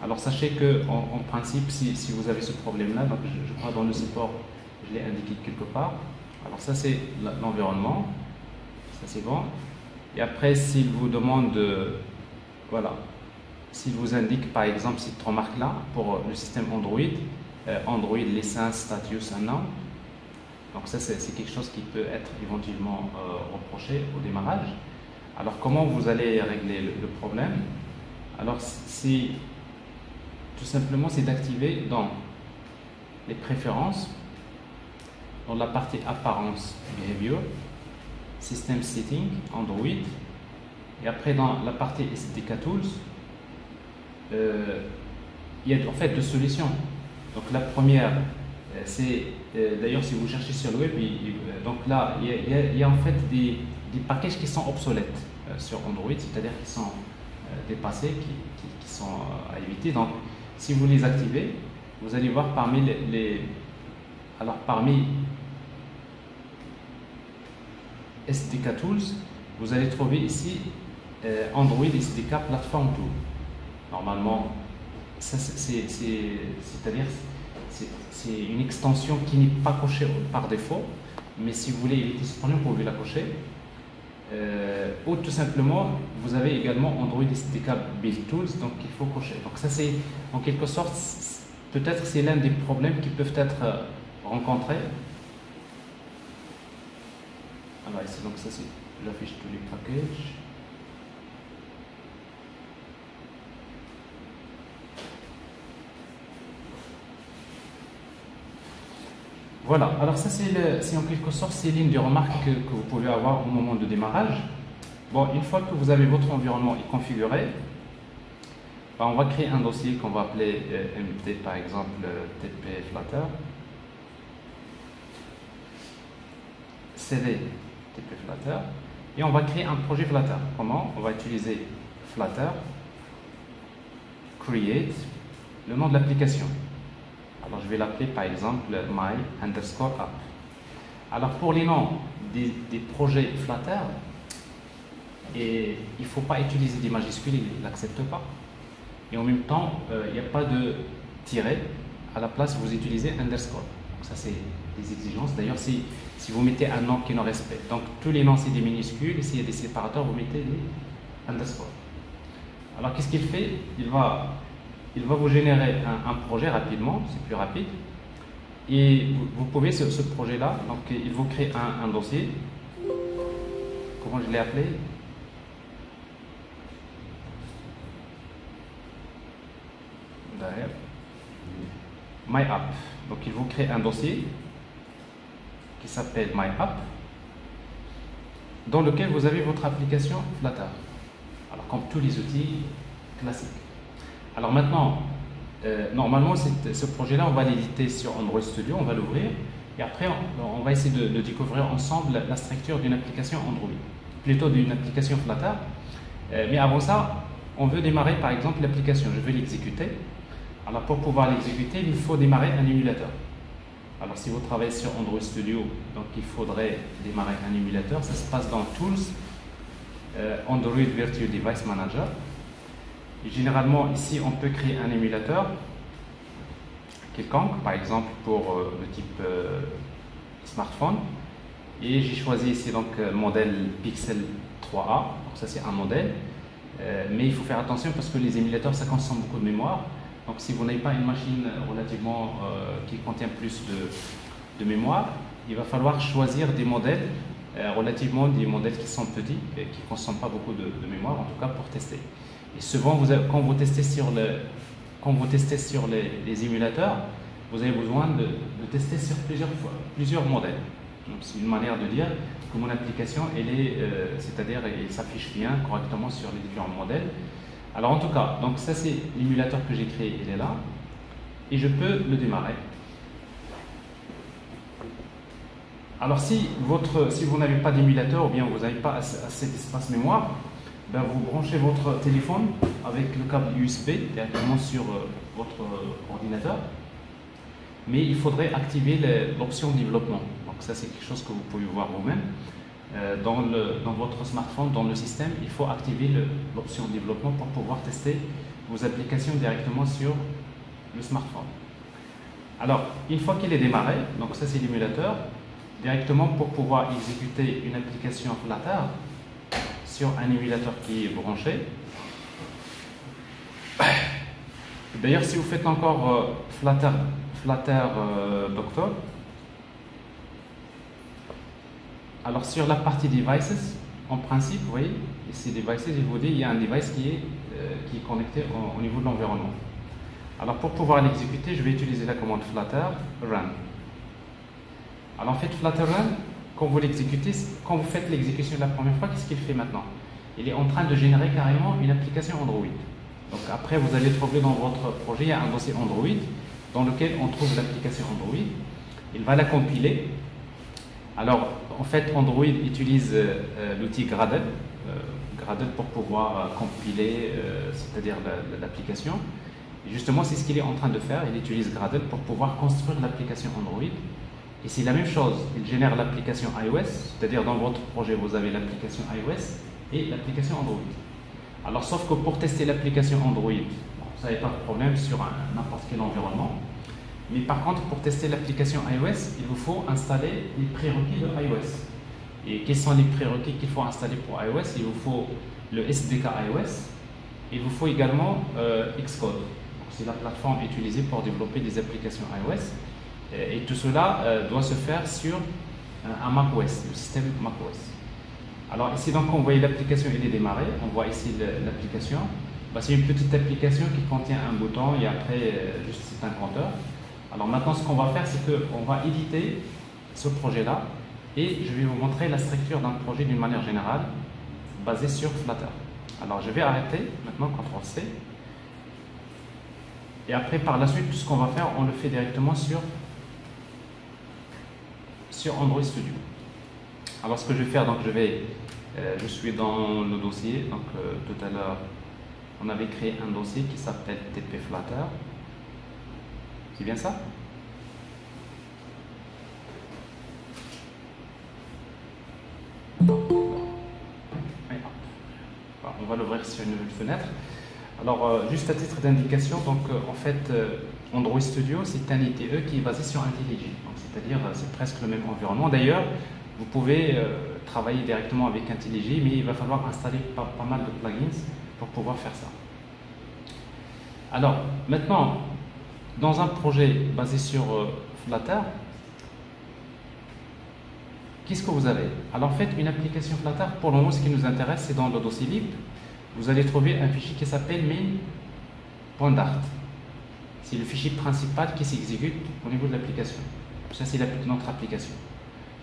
Alors sachez que en principe, si vous avez ce problème-là, donc je crois dans le support, je l'ai indiqué quelque part. Alors ça c'est l'environnement, ça c'est bon. Et après s'il vous demande, voilà, s'il vous indique par exemple cette remarque-là pour le système Android, Android licence status unknown. Donc ça c'est quelque chose qui peut être éventuellement reproché au démarrage. Alors comment vous allez régler le problème? Alors tout simplement c'est d'activer dans les préférences, dans la partie apparence behavior, system setting Android, et après dans la partie SDK tools, il y a en fait deux solutions. Donc la première, D'ailleurs, si vous cherchez sur le web, donc là, il y a en fait des packages qui sont obsolètes sur Android, c'est-à-dire qui sont dépassés, qui sont à éviter. Donc, si vous les activez, vous allez voir alors parmi SDK Tools, vous allez trouver ici Android SDK Platform Tool. Normalement, c'est-à-dire c'est une extension qui n'est pas cochée par défaut, mais si vous voulez éviter ce problème, vous pouvez la cocher. Ou tout simplement, vous avez également Android SDK Build Tools, donc il faut cocher. Donc ça c'est en quelque sorte, peut-être c'est l'un des problèmes qui peuvent être rencontrés. Alors ici, donc ça c'est, j'affiche tous les packages. Voilà, alors ça c'est en quelque sorte ces lignes de remarque que vous pouvez avoir au moment de démarrage. Bon, une fois que vous avez votre environnement configuré, on va créer un dossier qu'on va appeler MT par exemple TP Flutter. CD TP Flutter. Et on va créer un projet Flutter. Comment? On va utiliser Flutter, Create, le nom de l'application. Alors je vais l'appeler par exemple my_app. Alors pour les noms des projets Flutter, il ne faut pas utiliser des majuscules, il n'accepte pas. Et en même temps, il n'y a pas de tiret. À la place, vous utilisez underscore. Donc ça c'est des exigences. D'ailleurs, si vous mettez un nom qui ne respecte, donc tous les noms c'est des minuscules, s'il y a des séparateurs, vous mettez des underscore. Alors qu'est-ce qu'il fait? Il va vous générer un projet rapidement, c'est plus rapide. Et vous pouvez, ce projet-là, donc il vous crée un dossier. Comment je l'ai appelé? Derrière. My App. Donc il vous crée un dossier qui s'appelle My App, dans lequel vous avez votre application Flutter. Alors comme tous les outils classiques. Alors maintenant, normalement, ce projet-là, on va l'éditer sur Android Studio, on va l'ouvrir, et après, on va essayer de découvrir ensemble la structure d'une application Android, plutôt d'une application Flutter. Mais avant ça, on veut démarrer par exemple l'application, je veux l'exécuter. Alors pour pouvoir l'exécuter, il faut démarrer un émulateur. Alors si vous travaillez sur Android Studio, donc il faudrait démarrer un émulateur, ça se passe dans Tools, Android Virtual Device Manager. Et généralement, ici, on peut créer un émulateur quelconque, par exemple pour le type smartphone. Et j'ai choisi ici donc modèle Pixel 3a. Donc ça, c'est un modèle. Mais il faut faire attention parce que les émulateurs, ça consomme beaucoup de mémoire. Donc si vous n'avez pas une machine relativement qui contient plus de mémoire, il va falloir choisir des modèles, relativement des modèles qui sont petits et qui ne consomment pas beaucoup de mémoire, en tout cas pour tester. Et souvent, quand vous testez sur les émulateurs, vous avez besoin de tester sur plusieurs modèles. C'est une manière de dire que mon application, c'est-à-dire elle s'affiche bien correctement sur les différents modèles. Alors en tout cas, donc ça c'est l'émulateur que j'ai créé, il est là, et je peux le démarrer. Alors si vous n'avez pas d'émulateur ou bien vous n'avez pas assez d'espace mémoire, ben vous branchez votre téléphone avec le câble USB directement sur votre ordinateur, mais il faudrait activer l'option développement. Donc ça c'est quelque chose que vous pouvez voir vous-même. Dans votre smartphone, dans le système, il faut activer l'option développement pour pouvoir tester vos applications directement sur le smartphone. Alors, une fois qu'il est démarré, donc ça c'est l'émulateur, directement pour pouvoir exécuter une application Flutter sur un émulateur qui est branché. D'ailleurs, si vous faites encore Flutter Doctor, alors sur la partie Devices, en principe, vous voyez, ici Devices, il vous dit il y a un device qui est connecté au niveau de l'environnement. Alors pour pouvoir l'exécuter, je vais utiliser la commande Flutter Run. Alors en fait, Flutter Run, quand vous l'exécutez, quand vous faites l'exécution la première fois, qu'est-ce qu'il fait maintenant? Il est en train de générer carrément une application Android. Donc après, vous allez trouver dans votre projet, il y a un dossier Android, dans lequel on trouve l'application Android. Il va la compiler. Alors, en fait, Android utilise l'outil Gradle, Gradle pour pouvoir compiler, c'est-à-dire l'application. Et justement, c'est ce qu'il est en train de faire. Il utilise Gradle pour pouvoir construire l'application Android. Et c'est la même chose. Il génère l'application iOS, c'est-à-dire dans votre projet, vous avez l'application iOS et l'application Android. Alors, sauf que pour tester l'application Android, ça n'est pas de problème sur n'importe quel environnement. Mais par contre, pour tester l'application iOS, il vous faut installer les prérequis de iOS. Et quels sont les prérequis qu'il faut installer pour iOS? Il vous faut le SDK iOS. Il vous faut également Xcode. C'est la plateforme utilisée pour développer des applications iOS. Et tout cela doit se faire sur un macOS, le système macOS. Alors ici, donc, on voit l'application, elle est démarrée. On voit ici l'application. C'est une petite application qui contient un bouton et après, juste c'est un compteur. Alors maintenant, ce qu'on va faire, c'est qu'on va éditer ce projet-là et je vais vous montrer la structure d'un projet d'une manière générale basée sur Flutter. Alors je vais arrêter maintenant, CTRL-C. Et après, par la suite, tout ce qu'on va faire, on le fait directement sur Android Studio. Alors ce que je vais faire, donc je suis dans le dossier. Donc tout à l'heure, on avait créé un dossier qui s'appelle TP Flutter. C'est bien ça? On va l'ouvrir sur une nouvelle fenêtre. Alors, juste à titre d'indication, donc en fait, Android Studio, c'est un IDE qui est basé sur IntelliJ. C'est-à-dire, c'est presque le même environnement. D'ailleurs, vous pouvez travailler directement avec IntelliJ, mais il va falloir installer pas mal de plugins pour pouvoir faire ça. Alors, maintenant, dans un projet basé sur Flutter, qu'est-ce que vous avez? Alors, en fait, une application Flutter, pour le moment, ce qui nous intéresse, c'est dans le dossier lib. Vous allez trouver un fichier qui s'appelle main.dart. C'est le fichier principal qui s'exécute au niveau de l'application. Ça, c'est notre application.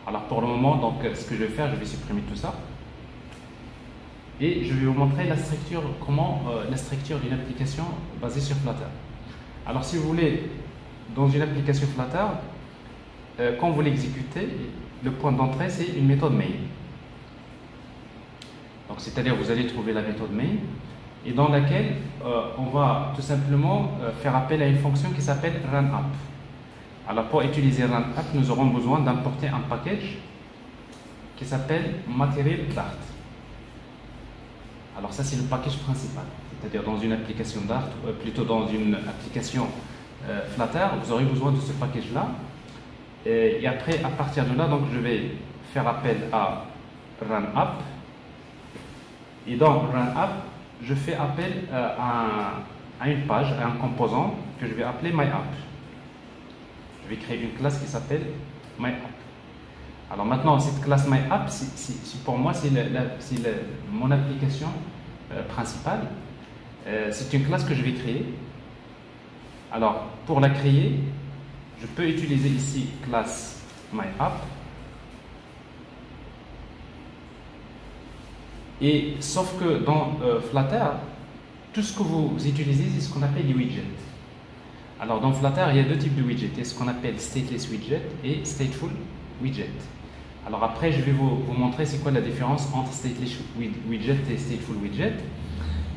Alors, pour le moment, donc, ce que je vais faire, je vais supprimer tout ça. Et je vais vous montrer la structure, la structure d'une application basée sur Flutter. Alors, si vous voulez, dans une application Flutter, quand vous l'exécutez, le point d'entrée, c'est une méthode main. Donc, c'est-à-dire, vous allez trouver la méthode main, et dans laquelle on va tout simplement faire appel à une fonction qui s'appelle runapp. Alors, pour utiliser runapp, nous aurons besoin d'importer un package qui s'appelle material.dart. Alors, ça, c'est le package principal. C'est-à-dire, dans une application Dart, plutôt dans une application Flutter, vous aurez besoin de ce package-là. Et après, à partir de là, donc, je vais faire appel à runapp. Et dans runapp, je fais appel à une page, à un composant que je vais appeler myApp. Je vais créer une classe qui s'appelle myApp. Alors maintenant, cette classe myApp, pour moi, c'est mon application principale. C'est une classe que je vais créer. Alors, pour la créer, je peux utiliser ici classe myApp. Et sauf que dans Flutter, tout ce que vous utilisez, c'est ce qu'on appelle les widgets. Alors dans Flutter, il y a deux types de widgets. Il y a ce qu'on appelle stateless widget et stateful widget. Alors après, je vais vous montrer c'est quoi la différence entre stateless widget et stateful widget.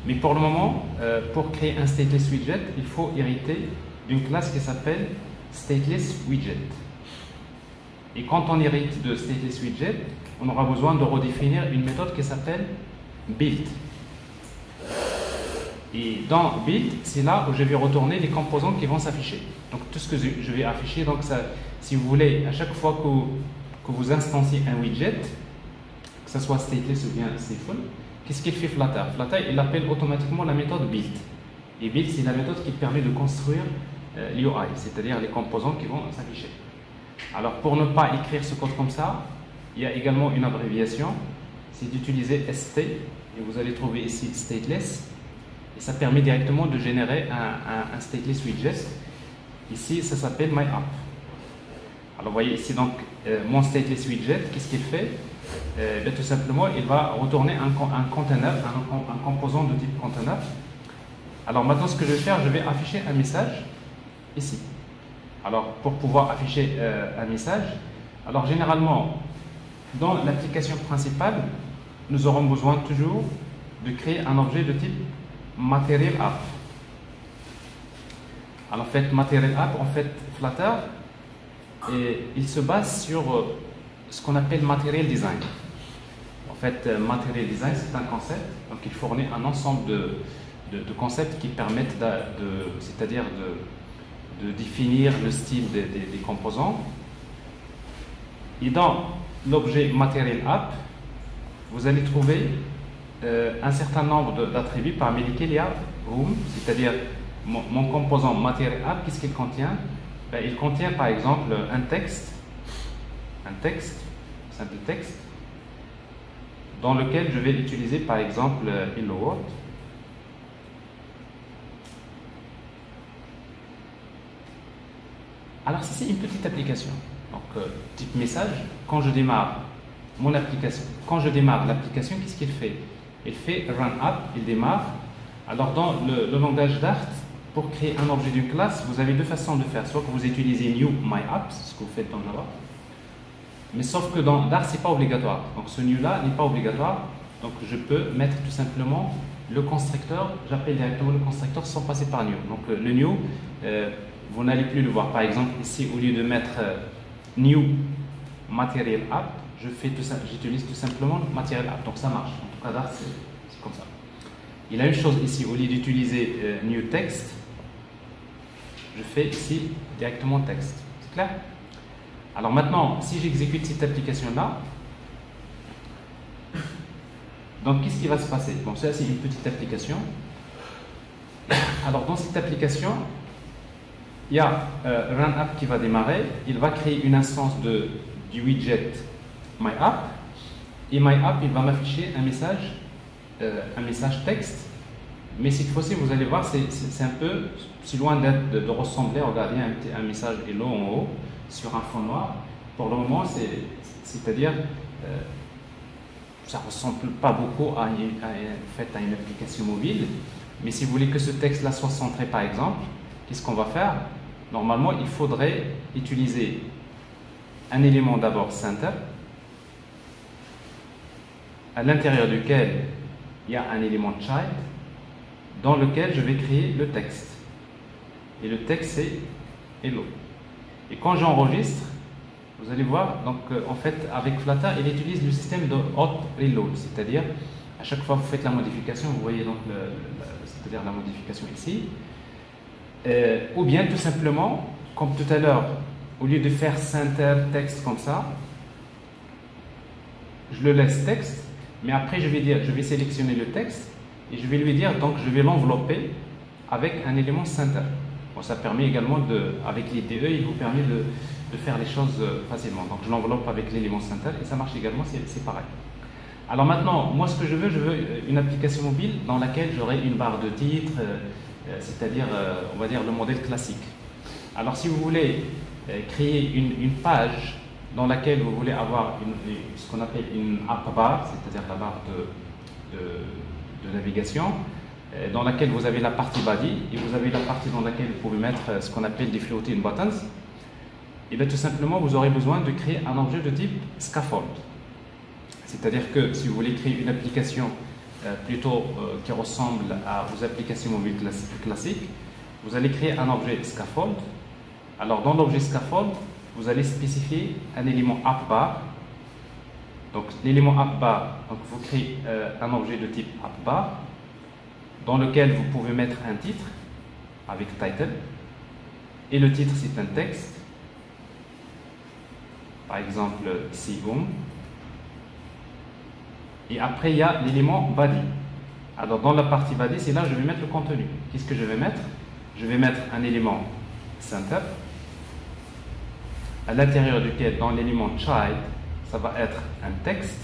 Mais pour le moment, pour créer un stateless widget, il faut hériter d'une classe qui s'appelle stateless widget. Et quand on hérite de stateless widget, on aura besoin de redéfinir une méthode qui s'appelle build. Et dans build, c'est là où je vais retourner les composants qui vont s'afficher. Donc tout ce que je vais afficher, donc ça, si vous voulez, à chaque fois que vous instanciez un widget, que ce soit stateless ou bien stateful, qu'est-ce qu'il fait Flutter? Flutter, il appelle automatiquement la méthode build. Et build, c'est la méthode qui permet de construire l'UI, c'est-à-dire les composants qui vont s'afficher. Alors pour ne pas écrire ce code comme ça, il y a également une abréviation, c'est d'utiliser ST, et vous allez trouver ici stateless, et ça permet directement de générer un stateless widget. Ici, ça s'appelle myApp. Alors vous voyez ici donc mon stateless widget, qu'est-ce qu'il fait? Tout simplement, il va retourner un container, un composant de type container. Alors maintenant, ce que je vais faire, je vais afficher un message ici. Alors, pour pouvoir afficher un message, alors généralement, dans l'application principale, nous aurons besoin toujours de créer un objet de type Material App. Alors, en fait, Material App, en fait, Flutter, il se base sur ce qu'on appelle Material Design. En fait, Material Design, c'est un concept, donc il fournit un ensemble de concepts qui permettent c'est-à-dire de définir le style des composants. Et dans l'objet Material App, vous allez trouver un certain nombre d'attributs parmi lesquels il y a Room, c'est-à-dire mon composant Material App, qu'est-ce qu'il contient? Ben, il contient par exemple un simple texte, dans lequel je vais utiliser par exemple Hello World. Alors ça, c'est une petite application. Donc type message, quand je démarre mon application, quand je démarre l'application, qu'est-ce qu'il fait? Il fait run app, il démarre. Alors dans le langage Dart, pour créer un objet d'une classe, vous avez deux façons de faire. Soit que vous utilisez new my app, c'est ce que vous faites dans Java. Mais sauf que dans Dart, c'est pas obligatoire. Donc ce new là n'est pas obligatoire. Donc je peux mettre tout simplement le constructeur, j'appelle directement le constructeur sans passer par new. Donc le new, vous n'allez plus le voir. Par exemple, ici, au lieu de mettre new material app, j'utilise tout simplement material app. Donc ça marche. En tout cas, Dart, c'est comme ça. Il a une chose ici, au lieu d'utiliser new text, je fais ici directement texte. C'est clair? Alors maintenant, si j'exécute cette application-là, donc qu'est-ce qui va se passer? Bon, ça c'est une petite application. Alors dans cette application, il y a run app qui va démarrer. Il va créer une instance du widget my app. Et my app, il va m'afficher un message texte. Mais cette fois-ci, vous allez voir, c'est un peu, si loin de ressembler, regardez un message hello en haut sur un fond noir. Pour le moment, c'est-à-dire, ça ne ressemble pas beaucoup à une application mobile. Mais si vous voulez que ce texte-là soit centré, par exemple, qu'est-ce qu'on va faire? Normalement, il faudrait utiliser un élément d'abord center, à l'intérieur duquel il y a un élément child, dans lequel je vais créer le texte. Et le texte, c'est hello. Et quand j'enregistre, vous allez voir, donc en fait, avec Flutter, il utilise le système de hot reload, c'est-à-dire, à chaque fois que vous faites la modification, vous voyez donc c'est-à-dire la modification ici, ou bien tout simplement, comme tout à l'heure, au lieu de faire center texte comme ça, je le laisse texte, mais après je vais sélectionner le texte et je vais lui dire, donc je vais l'envelopper avec un élément center. Bon, ça permet également avec l'IDE, il vous permet de faire les choses facilement. Donc je l'enveloppe avec l'élément center et ça marche également, c'est pareil. Alors maintenant, moi ce que je veux une application mobile dans laquelle j'aurai une barre de titre, c'est-à-dire, on va dire, le modèle classique. Alors si vous voulez créer une page dans laquelle vous voulez avoir ce qu'on appelle une app bar, c'est-à-dire la barre de navigation, dans laquelle vous avez la partie body et vous avez la partie dans laquelle vous pouvez mettre ce qu'on appelle des floating buttons, et bien tout simplement vous aurez besoin de créer un objet de type scaffold. C'est-à-dire que si vous voulez créer une application plutôt qui ressemble aux applications mobiles classiques, vous allez créer un objet scaffold. Alors dans l'objet scaffold, vous allez spécifier un élément appbar. Donc l'élément appbar, donc vous créez un objet de type appbar dans lequel vous pouvez mettre un titre avec title et le titre c'est un texte, par exemple ici home, et après il y a l'élément body. Alors dans la partie body, c'est là que je vais mettre le contenu. Qu'est-ce que je vais mettre? Je vais mettre un élément center à l'intérieur duquel, dans l'élément child, ça va être un texte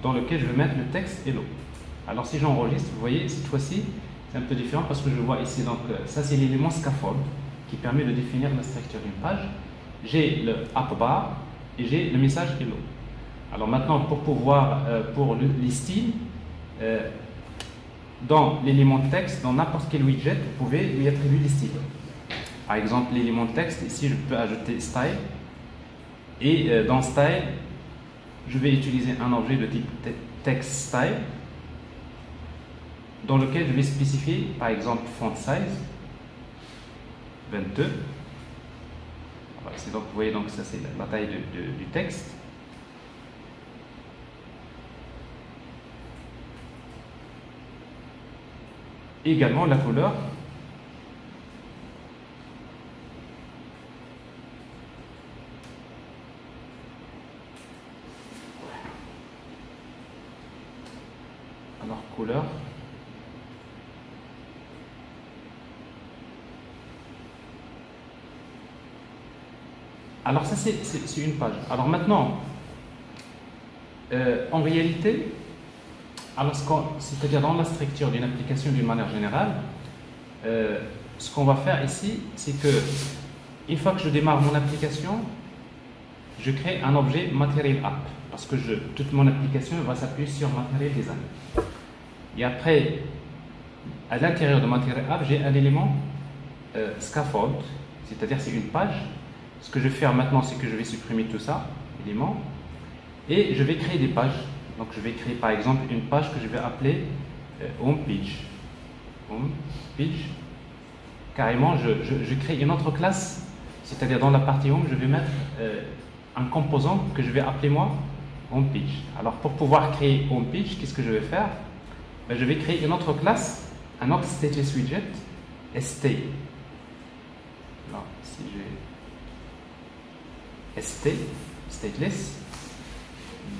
dans lequel je vais mettre le texte hello. Alors si j'enregistre, vous voyez, cette fois-ci, c'est un peu différent parce que je vois ici, donc ça c'est l'élément scaffold qui permet de définir la structure d'une page. J'ai le appbar et j'ai le message hello. Alors maintenant, pour pouvoir, pour les styles, dans l'élément texte, dans n'importe quel widget, vous pouvez lui attribuer des styles. Par exemple, l'élément texte, ici je peux ajouter style. Et dans style, je vais utiliser un objet de type text style dans lequel je vais spécifier par exemple font size 22. Voilà, donc vous voyez, donc ça c'est la taille du texte. Et également la couleur. Alors couleur. Alors ça c'est une page. Alors maintenant, en réalité, c'est-à-dire dans la structure d'une application d'une manière générale, ce qu'on va faire ici, c'est que une fois que je démarre mon application, je crée un objet Material App parce que toute mon application va s'appuyer sur Material Design. Et après, à l'intérieur de Material App, j'ai un élément scaffold, c'est-à-dire c'est une page. Ce que je vais faire maintenant, c'est que je vais supprimer tout ça, élément, et je vais créer des pages. Donc je vais créer par exemple une page que je vais appeler Home Page. Home Page. Carrément, je crée une autre classe, c'est-à-dire dans la partie Home, je vais mettre un composant que je vais appeler moi Home Page. Alors pour pouvoir créer Home Page, qu'est-ce que je vais faire? Ben, je vais créer une autre classe, un autre stateless widget, ST. Alors si j'ai ST, stateless.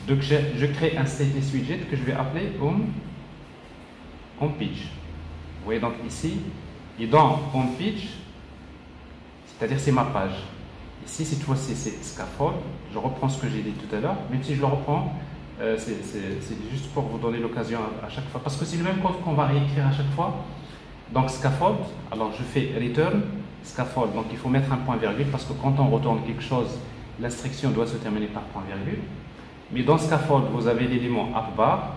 Donc je crée un stateless widget que je vais appeler HomePage. Vous voyez donc ici, et dans HomePage, c'est-à-dire c'est ma page. Ici, cette fois-ci, c'est scaffold. Je reprends ce que j'ai dit tout à l'heure, même si je le reprends, c'est juste pour vous donner l'occasion à chaque fois, parce que c'est le même code qu'on va réécrire à chaque fois. Donc scaffold, alors je fais return scaffold, donc il faut mettre un point virgule parce que quand on retourne quelque chose, l'instruction doit se terminer par point virgule. Mais dans scaffold, vous avez l'élément appbar.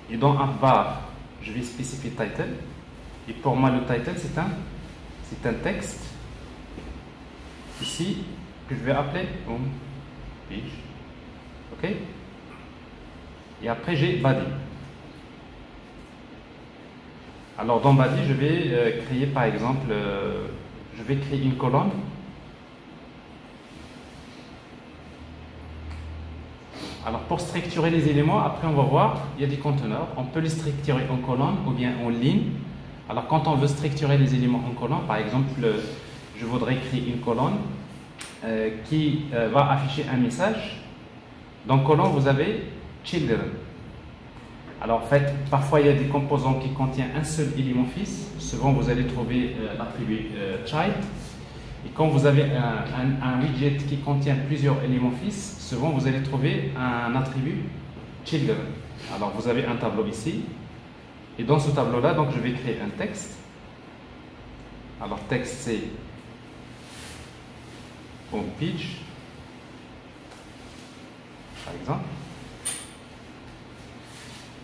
Et dans appbar, je vais spécifier title. Et pour moi, le title, c'est un texte ici que je vais appeler home page. OK? Et après, j'ai body. Alors, dans body, je vais créer, par exemple, je vais créer une colonne. Alors, pour structurer les éléments, après, on va voir, il y a des conteneurs. On peut les structurer en colonne ou bien en ligne. Alors, quand on veut structurer les éléments en colonne, par exemple, je voudrais créer une colonne qui va afficher un message. Dans colonne, vous avez children. Alors, en fait, parfois, il y a des composants qui contiennent un seul élément fils. Souvent, vous allez trouver l'attribut child. Et quand vous avez un widget qui contient plusieurs éléments fils, souvent, vous allez trouver un attribut children. Alors, vous avez un tableau ici. Et dans ce tableau-là, donc, je vais créer un texte. Alors, texte, c'est home page, par exemple.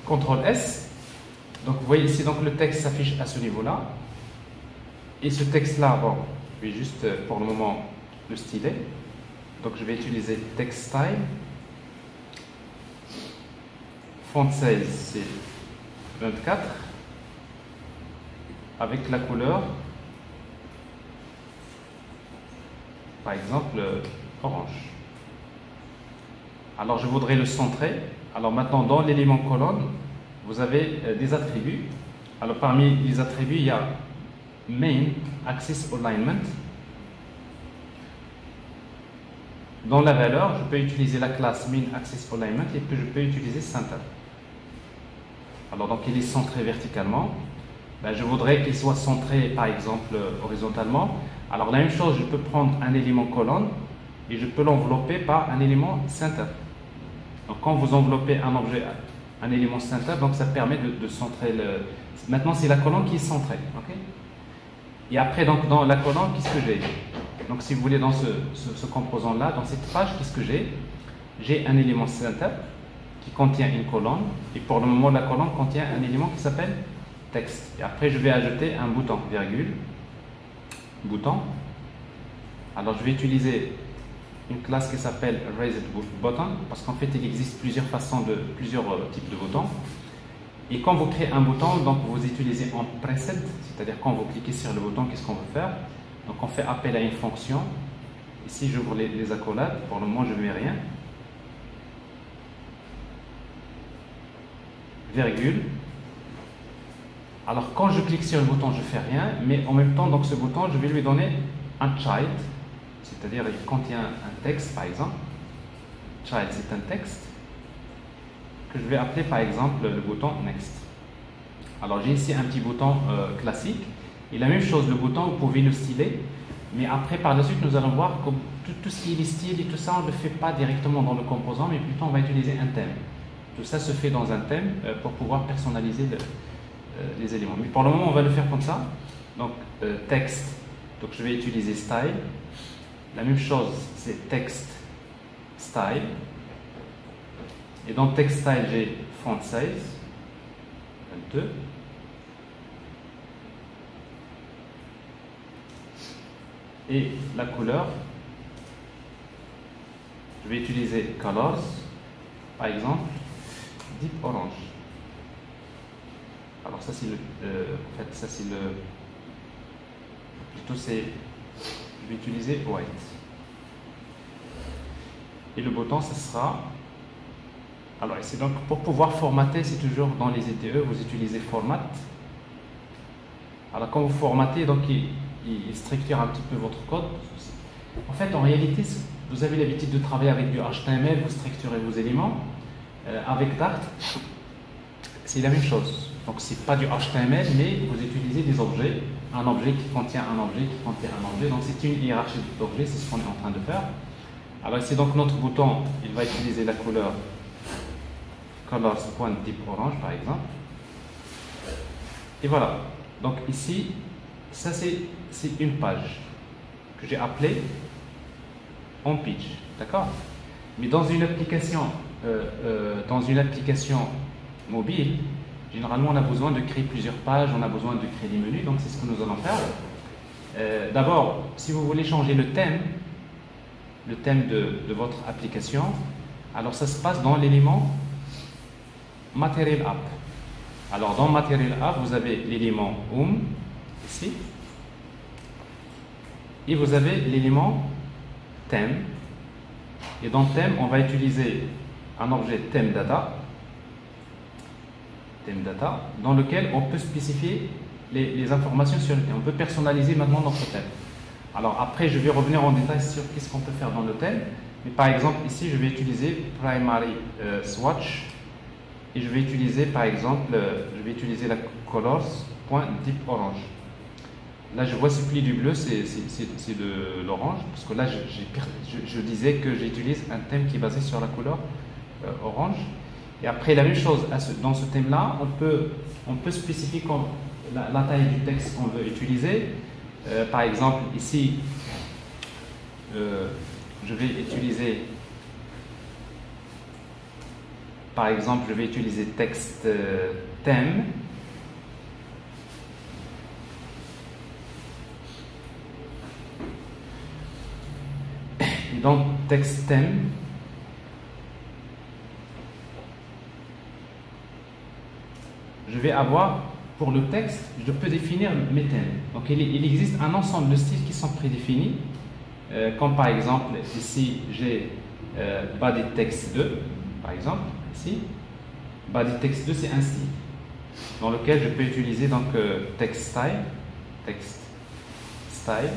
CTRL S. Donc, vous voyez ici, donc, le texte s'affiche à ce niveau-là. Et ce texte-là, bon, je vais juste, pour le moment, le styler. Donc, je vais utiliser text style. Font size, c'est 24. Avec la couleur, par exemple, orange. Alors, je voudrais le centrer. Alors, maintenant, dans l'élément colonne, vous avez des attributs. Alors, parmi les attributs, il y a Main Axis Alignment. Dans la valeur, je peux utiliser la classe Main Axis Alignment et puis je peux utiliser Center. Alors, donc, il est centré verticalement. Ben, je voudrais qu'il soit centré, par exemple, horizontalement. Alors, la même chose, je peux prendre un élément colonne et je peux l'envelopper par un élément center. Donc, quand vous enveloppez un objet, un élément center, donc ça permet de centrer le... Maintenant, c'est la colonne qui est centrée. Okay? Et après, donc, dans la colonne, qu'est-ce que j'ai? Donc, si vous voulez, dans ce composant-là, dans cette page, qu'est-ce que j'ai? J'ai un élément center qui contient une colonne. Et pour le moment, la colonne contient un élément qui s'appelle texte. Et après, je vais ajouter un bouton, virgule, bouton. Alors, je vais utiliser une classe qui s'appelle raised button parce qu'en fait, il existe plusieurs types de boutons. Et quand vous créez un bouton, donc vous utilisez en preset, c'est-à-dire quand vous cliquez sur le bouton, qu'est-ce qu'on veut faire? Donc, on fait appel à une fonction. Ici, j'ouvre les accolades. Pour le moment, je ne mets rien. Virgule. Alors, quand je clique sur le bouton, je ne fais rien, mais en même temps, donc ce bouton, je vais lui donner un child, c'est-à-dire il contient un texte, par exemple. Child, c'est un texte que je vais appeler, par exemple, le bouton Next. Alors, j'ai ici un petit bouton classique. Et la même chose, le bouton, vous pouvez le styler, mais après, par la suite, nous allons voir que tout ce qui est les styles et tout ça, on ne le fait pas directement dans le composant, mais plutôt on va utiliser un thème. Tout ça se fait dans un thème pour pouvoir personnaliser les éléments. Mais pour le moment, on va le faire comme ça. Donc, texte. Donc, je vais utiliser style. La même chose, c'est text style. Et dans text style, j'ai font size 22. Et la couleur, je vais utiliser colors, par exemple, deep orange. Alors ça c'est en fait ça c'est plutôt c'est, je vais utiliser white. Et le bouton ce sera, alors c'est donc pour pouvoir formater, c'est toujours dans les IDE, vous utilisez format. Alors quand vous formatez, donc il structure un petit peu votre code. En fait, en réalité, vous avez l'habitude de travailler avec du HTML, vous structurez vos éléments. Avec Dart, c'est la même chose. Donc, c'est pas du HTML, mais vous utilisez des objets. Un objet qui contient un objet, qui contient un objet. Donc, c'est une hiérarchie d'objets, c'est ce qu'on est en train de faire. Alors, ici, donc, notre bouton, il va utiliser la couleur colors.deep orange, par exemple. Et voilà. Donc, ici, ça, c'est une page que j'ai appelée on page. D'accord? Mais dans une application mobile, généralement on a besoin de créer plusieurs pages, on a besoin de créer des menus, donc c'est ce que nous allons faire. D'abord, si vous voulez changer le thème de votre application, alors ça se passe dans l'élément Material App. Alors dans Material App, vous avez l'élément Home, ici, et vous avez l'élément Thème. Et dans thème, on va utiliser un objet theme data, dans lequel on peut spécifier les informations sur le thème. On peut personnaliser maintenant notre thème. Alors après, je vais revenir en détail sur qu'est-ce qu'on peut faire dans le thème. Mais par exemple, ici, je vais utiliser primary swatch et je vais utiliser, par exemple, la colors.deep orange. Là, je vois c'est plus du bleu, c'est de l'orange, parce que là, je disais que j'utilise un thème qui est basé sur la couleur orange. Et après, la même chose, dans ce thème-là, on peut spécifier la taille du texte qu'on veut utiliser. Par exemple, ici, je vais utiliser, par exemple, je vais utiliser texte thème. Donc, texte thème. Je vais avoir, pour le texte, je peux définir mes thèmes. Donc, il existe un ensemble de styles qui sont prédéfinis. Comme par exemple, ici, j'ai body text 2, par exemple, ici. Body text 2, c'est un style dans lequel je peux utiliser donc text style.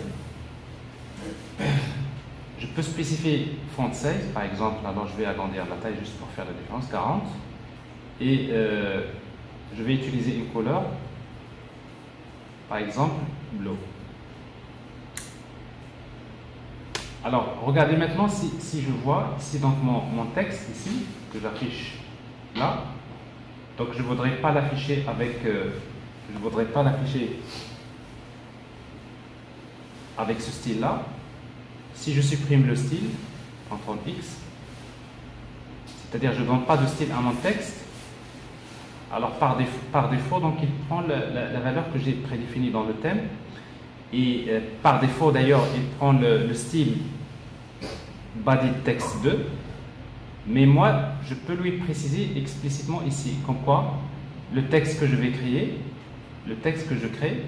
Je peux spécifier font size, par exemple, alors je vais agrandir la taille juste pour faire la différence, 40. Et je vais utiliser une couleur, par exemple, bleu. Alors, regardez maintenant si je vois, ici donc mon texte, ici, que j'affiche là. Donc, je ne voudrais pas l'afficher avec ce style-là. Si je supprime le style, CTRL X, c'est-à-dire je ne donne pas de style à mon texte, Alors par défaut donc il prend la valeur que j'ai prédéfinie dans le thème. Et par défaut d'ailleurs, il prend le style body text 2. Mais moi, je peux lui préciser explicitement ici, comme quoi le texte que je vais créer, le texte que je crée,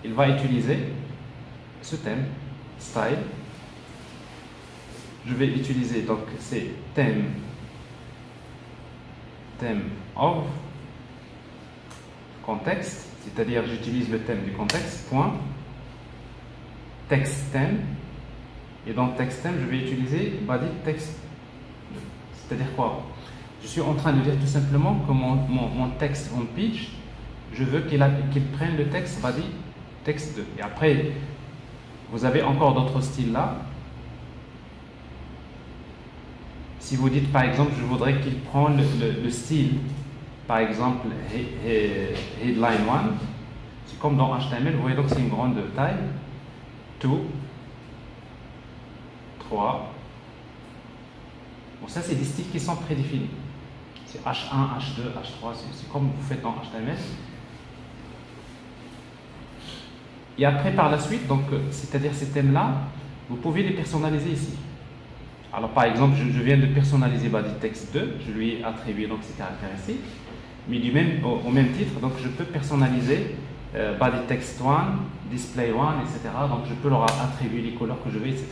il va utiliser ce thème, style. Je vais utiliser donc c'est thème of contexte, c'est-à-dire j'utilise le thème du contexte, point, text thème, et dans text thème, je vais utiliser body text. C'est-à-dire quoi? Je suis en train de dire tout simplement que mon texte on page, je veux qu'il prenne le texte body text 2. Et après, vous avez encore d'autres styles là. Si vous dites par exemple, je voudrais qu'il prenne le style, par exemple, headline 1, c'est comme dans HTML, vous voyez donc c'est une grande taille. 2, 3. Bon, ça c'est des styles qui sont prédéfinis. C'est H1, H2, H3, c'est comme vous faites dans HTML. Et après par la suite, donc c'est-à-dire ces thèmes-là, vous pouvez les personnaliser ici. Alors par exemple, je viens de personnaliser bodyText 2, je lui ai attribué donc ces caractéristiques, mais au même titre, donc je peux personnaliser bodyText 1, display 1, etc. Donc je peux leur attribuer les couleurs que je veux, etc.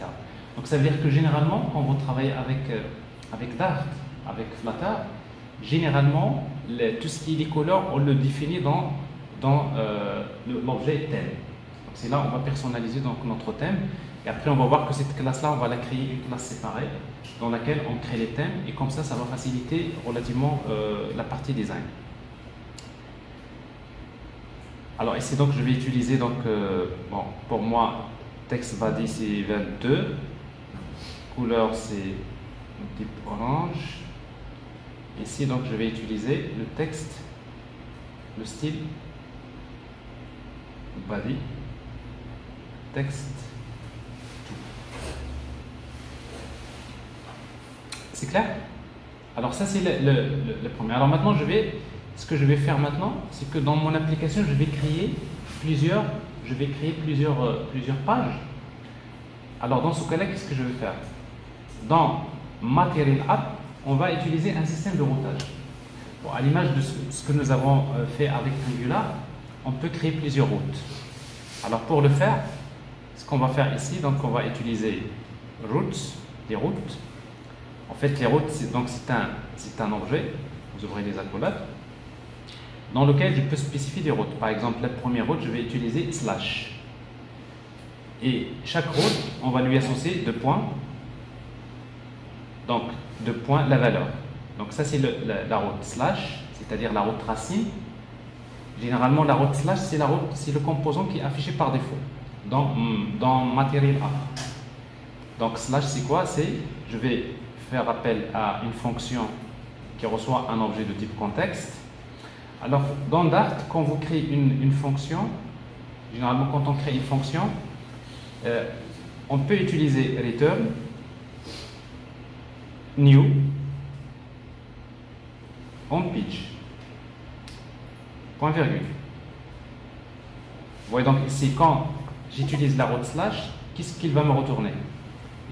Donc ça veut dire que généralement, quand vous travaillez avec Dart, avec Flutter, généralement, tout ce qui est les couleurs, on le définit dans l'objet thème. Donc c'est là on va personnaliser donc notre thème. Et après, on va voir que cette classe-là, on va la créer une classe séparée dans laquelle on crée les thèmes. Et comme ça va faciliter relativement la partie design. Alors ici, donc, je vais utiliser, donc, bon, pour moi, text body, c'est 22. Couleur, c'est type orange. Ici, donc, je vais utiliser le texte, le style body, texte. C'est clair? Alors ça c'est le premier. Alors maintenant ce que je vais faire maintenant, c'est que dans mon application je vais créer plusieurs pages. Alors dans ce cas-là, qu'est-ce que je vais faire? Dans Material App, on va utiliser un système de routage. Bon, à l'image de ce que nous avons fait avec Angular, on peut créer plusieurs routes. Alors pour le faire, ce qu'on va faire ici, donc on va utiliser routes, des routes. En fait, les routes, c'est un objet, vous ouvrez les accolades, dans lequel je peux spécifier des routes. Par exemple, la première route, je vais utiliser slash. Et chaque route, on va lui associer 2 points. Donc, 2 points, la valeur. Donc ça, c'est la route slash, c'est-à-dire la route racine. Généralement, la route slash, c'est le composant qui est affiché par défaut dans Material App. Donc slash, c'est quoi? Je vais faire appel à une fonction qui reçoit un objet de type contexte. Alors, dans Dart, quand vous créez une fonction, généralement quand on crée une fonction, on peut utiliser return, new, onPage, point virgule. Vous voyez donc ici, quand j'utilise la route slash, qu'est-ce qu'il va me retourner?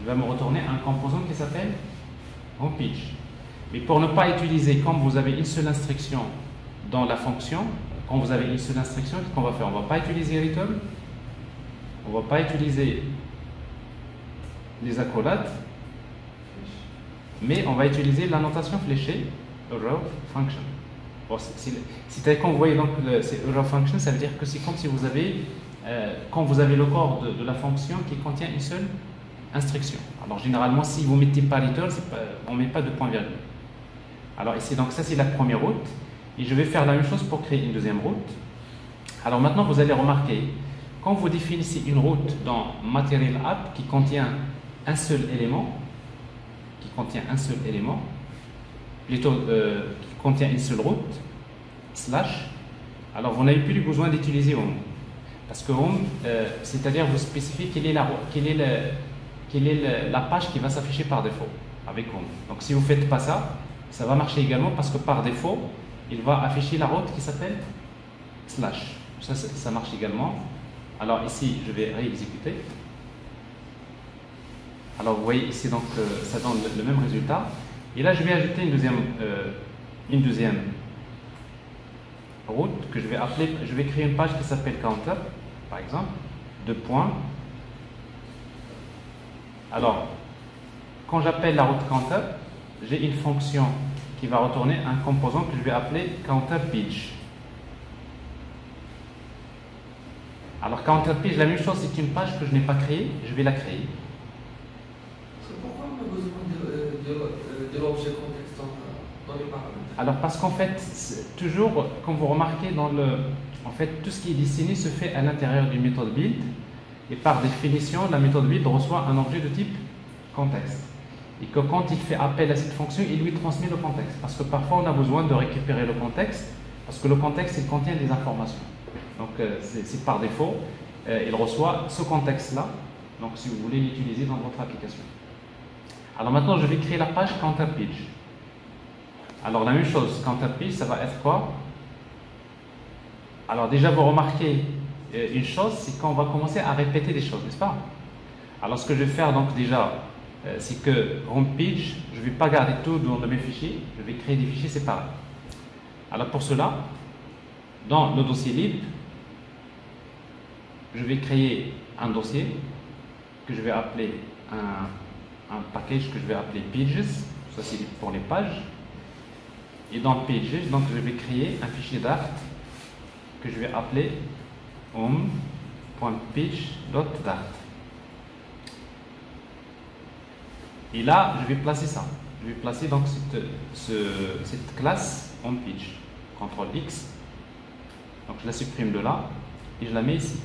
Il va me retourner un composant qui s'appelle onPage. Mais pour ne pas utiliser, comme vous avez une seule instruction dans la fonction, quand vous avez une seule instruction, qu'est-ce qu'on va faire? On ne va pas utiliser return, on ne va pas utiliser les accolades, mais on va utiliser la notation fléchée, arrow function. Bon, c'est-à-dire quand vous voyez donc c'est arrow function, ça veut dire que c'est comme si vous avez, quand vous avez le corps de la fonction qui contient une seule instruction. Alors généralement, si vous mettez pas return, on ne met pas de point virgule. Alors ici, donc ça c'est la première route. Et je vais faire la même chose pour créer une deuxième route. Alors maintenant, vous allez remarquer, quand vous définissez une route dans Material App qui contient un seul élément, plutôt qui contient une seule route, slash, alors vous n'avez plus besoin d'utiliser home. Parce que home, c'est-à-dire vous spécifiez quelle est la page qui va s'afficher par défaut avec home. Donc si vous ne faites pas ça, ça va marcher également parce que par défaut, il va afficher la route qui s'appelle slash. Ça marche également. Alors ici, je vais réexécuter. Alors vous voyez ici, donc, ça donne le même résultat. Et là, je vais ajouter une deuxième route que je vais appeler, je vais créer une page qui s'appelle counter, par exemple, deux points. Alors, quand j'appelle la route counter, j'ai une fonction qui va retourner un composant que je vais appeler counter page. Alors counter page, la même chose, c'est une page que je n'ai pas créée, je vais la créer. Pourquoi on a besoin de l'objet contexte dans les paramètres? Alors parce qu'en fait, toujours, comme vous remarquez, en fait, tout ce qui est dessiné se fait à l'intérieur d'une méthode build, et par définition, la méthode build reçoit un objet de type contexte. Et que quand il fait appel à cette fonction, il lui transmet le contexte. Parce que parfois, on a besoin de récupérer le contexte, parce que le contexte, il contient des informations. Donc, c'est par défaut, il reçoit ce contexte-là, donc si vous voulez l'utiliser dans votre application. Alors maintenant, je vais créer la page counter page. Alors la même chose, counter page, ça va être quoi? Alors déjà, vous remarquez une chose, c'est qu'on va commencer à répéter des choses, n'est-ce pas? Alors ce que je vais faire donc déjà, c'est que homepage, je ne vais pas garder tout dans mes fichiers, je vais créer des fichiers séparés. Alors pour cela, dans le dossier lib, je vais créer un dossier que je vais appeler un package que je vais appeler pages, ça c'est pour les pages. Et dans pages, donc je vais créer un fichier Dart que je vais appeler home.page.dart. Et là, je vais placer ça. Je vais placer donc cette classe homepage. CTRL X. Donc je la supprime de là et je la mets ici.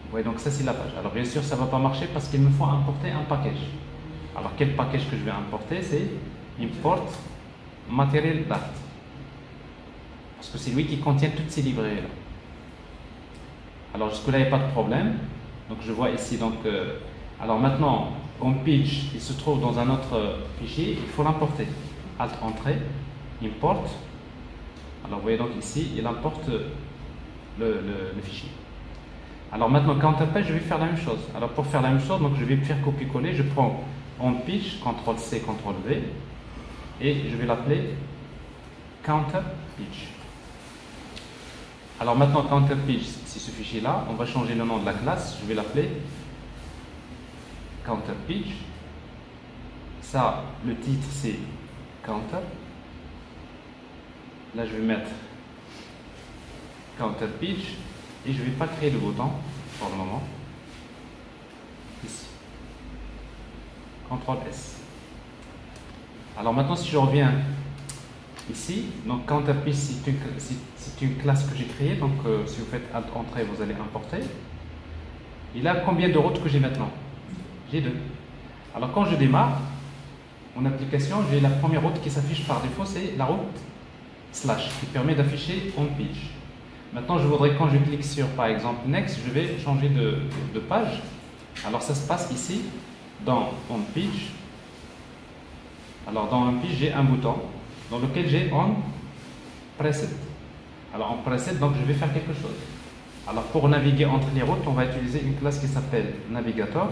Vous voyez, donc ça c'est la page. Alors bien sûr, ça ne va pas marcher parce qu'il me faut importer un package. Alors quel package que je vais importer? C'est import material Dart. Parce que c'est lui qui contient toutes ces librairies là. Alors jusque-là, il n'y a pas de problème. Donc je vois ici, donc, alors maintenant, homepage, il se trouve dans un autre fichier, il faut l'importer. Alt entrée, import. Alors vous voyez donc ici, il importe le fichier. Alors maintenant, counter page, je vais faire la même chose. Alors pour faire la même chose, donc je vais faire copier-coller, je prends homepage, CTRL C, CTRL V, et je vais l'appeler counter page. Alors maintenant, counter page, c'est ce fichier-là. On va changer le nom de la classe. Je vais l'appeler counter page. Ça, le titre, c'est counter. Là, je vais mettre counter page et je ne vais pas créer de bouton pour le moment. Ici. CTRL S. Alors maintenant, si je reviens ici, donc counter page, c'est une classe que j'ai créée, donc si vous faites Alt Entrée, vous allez importer. Il a combien de routes que j'ai maintenant? J'ai 2. Alors quand je démarre mon application, j'ai la première route qui s'affiche par défaut, c'est la route slash, qui permet d'afficher homepage. Maintenant, je voudrais, quand je clique sur par exemple Next, je vais changer de page. Alors ça se passe ici, dans homepage. Alors dans homepage, j'ai un bouton dans lequel j'ai on preset. Alors en preset, donc je vais faire quelque chose. Alors pour naviguer entre les routes, on va utiliser une classe qui s'appelle navigator.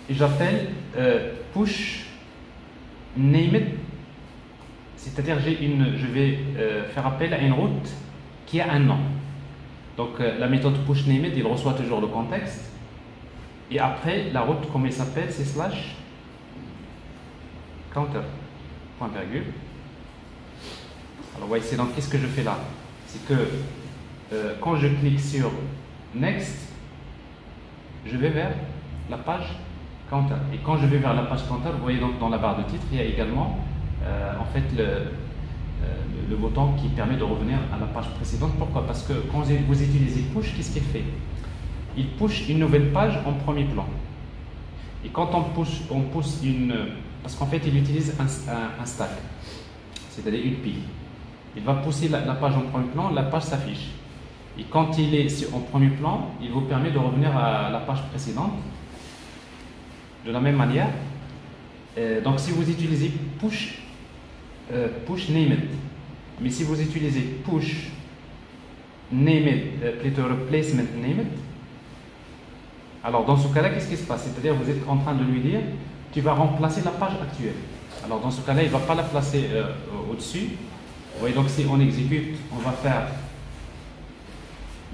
Et j'appelle push named. C'est-à-dire je vais faire appel à une route qui a un nom. Donc la méthode push named, il reçoit toujours le contexte. Et après, la route, comme elle s'appelle, c'est slash counter, point virgule. Alors, voyez, c'est donc qu'est-ce que je fais là? C'est que quand je clique sur Next, je vais vers la page counter. Et quand je vais vers la page counter, vous voyez donc dans la barre de titre, il y a également en fait le bouton qui permet de revenir à la page précédente. Pourquoi? Parce que quand vous utilisez push, qu'est-ce qu'il fait? Il push une nouvelle page en premier plan. Et quand on pousse une... Parce qu'en fait, il utilise un stack, c'est-à-dire une pile. Il va pousser la page en premier plan, la page s'affiche. Et quand il est en premier plan, il vous permet de revenir à la page précédente. De la même manière, Donc si vous utilisez push name it, mais si vous utilisez push name it, plutôt replacement name it, alors dans ce cas-là, qu'est-ce qui se passe? C'est-à-dire vous êtes en train de lui dire, tu vas remplacer la page actuelle. Alors dans ce cas-là, il ne va pas la placer au-dessus. Vous voyez, donc si on exécute, on va faire...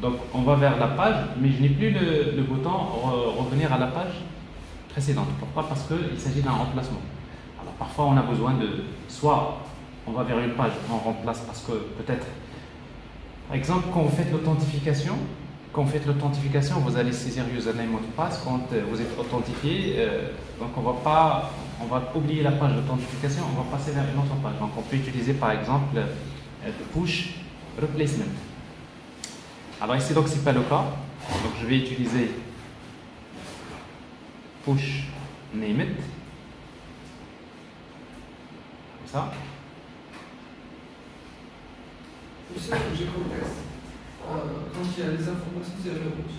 Donc on va vers la page, mais je n'ai plus le bouton revenir à la page précédente. Pourquoi? Parce qu'il s'agit d'un remplacement. Alors parfois on a besoin de... Soit on va vers une page, on remplace parce que peut-être... Par exemple, quand vous faites l'authentification, vous allez saisir username mot de passe. Quand vous êtes authentifié, donc on va oublier la page d'authentification, on va passer vers une autre page. Donc on peut utiliser par exemple push replacement. Alors ici donc c'est pas le cas, donc je vais utiliser push name it, comme ça. Aussi, j'ai contexte. Quand il y a des informations, c'est la réponse.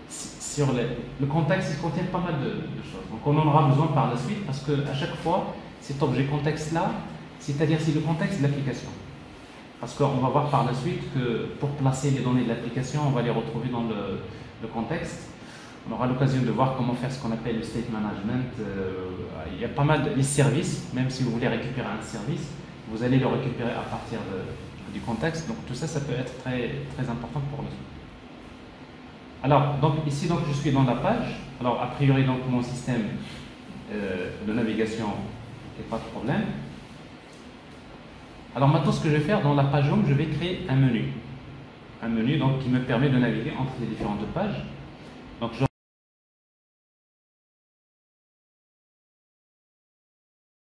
Sur le contexte, il contient pas mal de choses. Donc on en aura besoin par la suite parce qu'à chaque fois, cet objet contexte-là, c'est-à-dire c'est le contexte de l'application. Parce qu'on va voir par la suite que pour placer les données de l'application, on va les retrouver dans le contexte. On aura l'occasion de voir comment faire ce qu'on appelle le state management. Il y a pas mal de services, même si vous voulez récupérer un service, vous allez le récupérer à partir du contexte. Donc tout ça, ça peut être très, très important pour nous. Alors, donc, ici, donc, je suis dans la page. Alors, a priori, donc, mon système de navigation n'est pas de problème. Alors, maintenant, ce que je vais faire dans la page home, je vais créer un menu. Un menu donc, qui me permet de naviguer entre les différentes pages. Donc,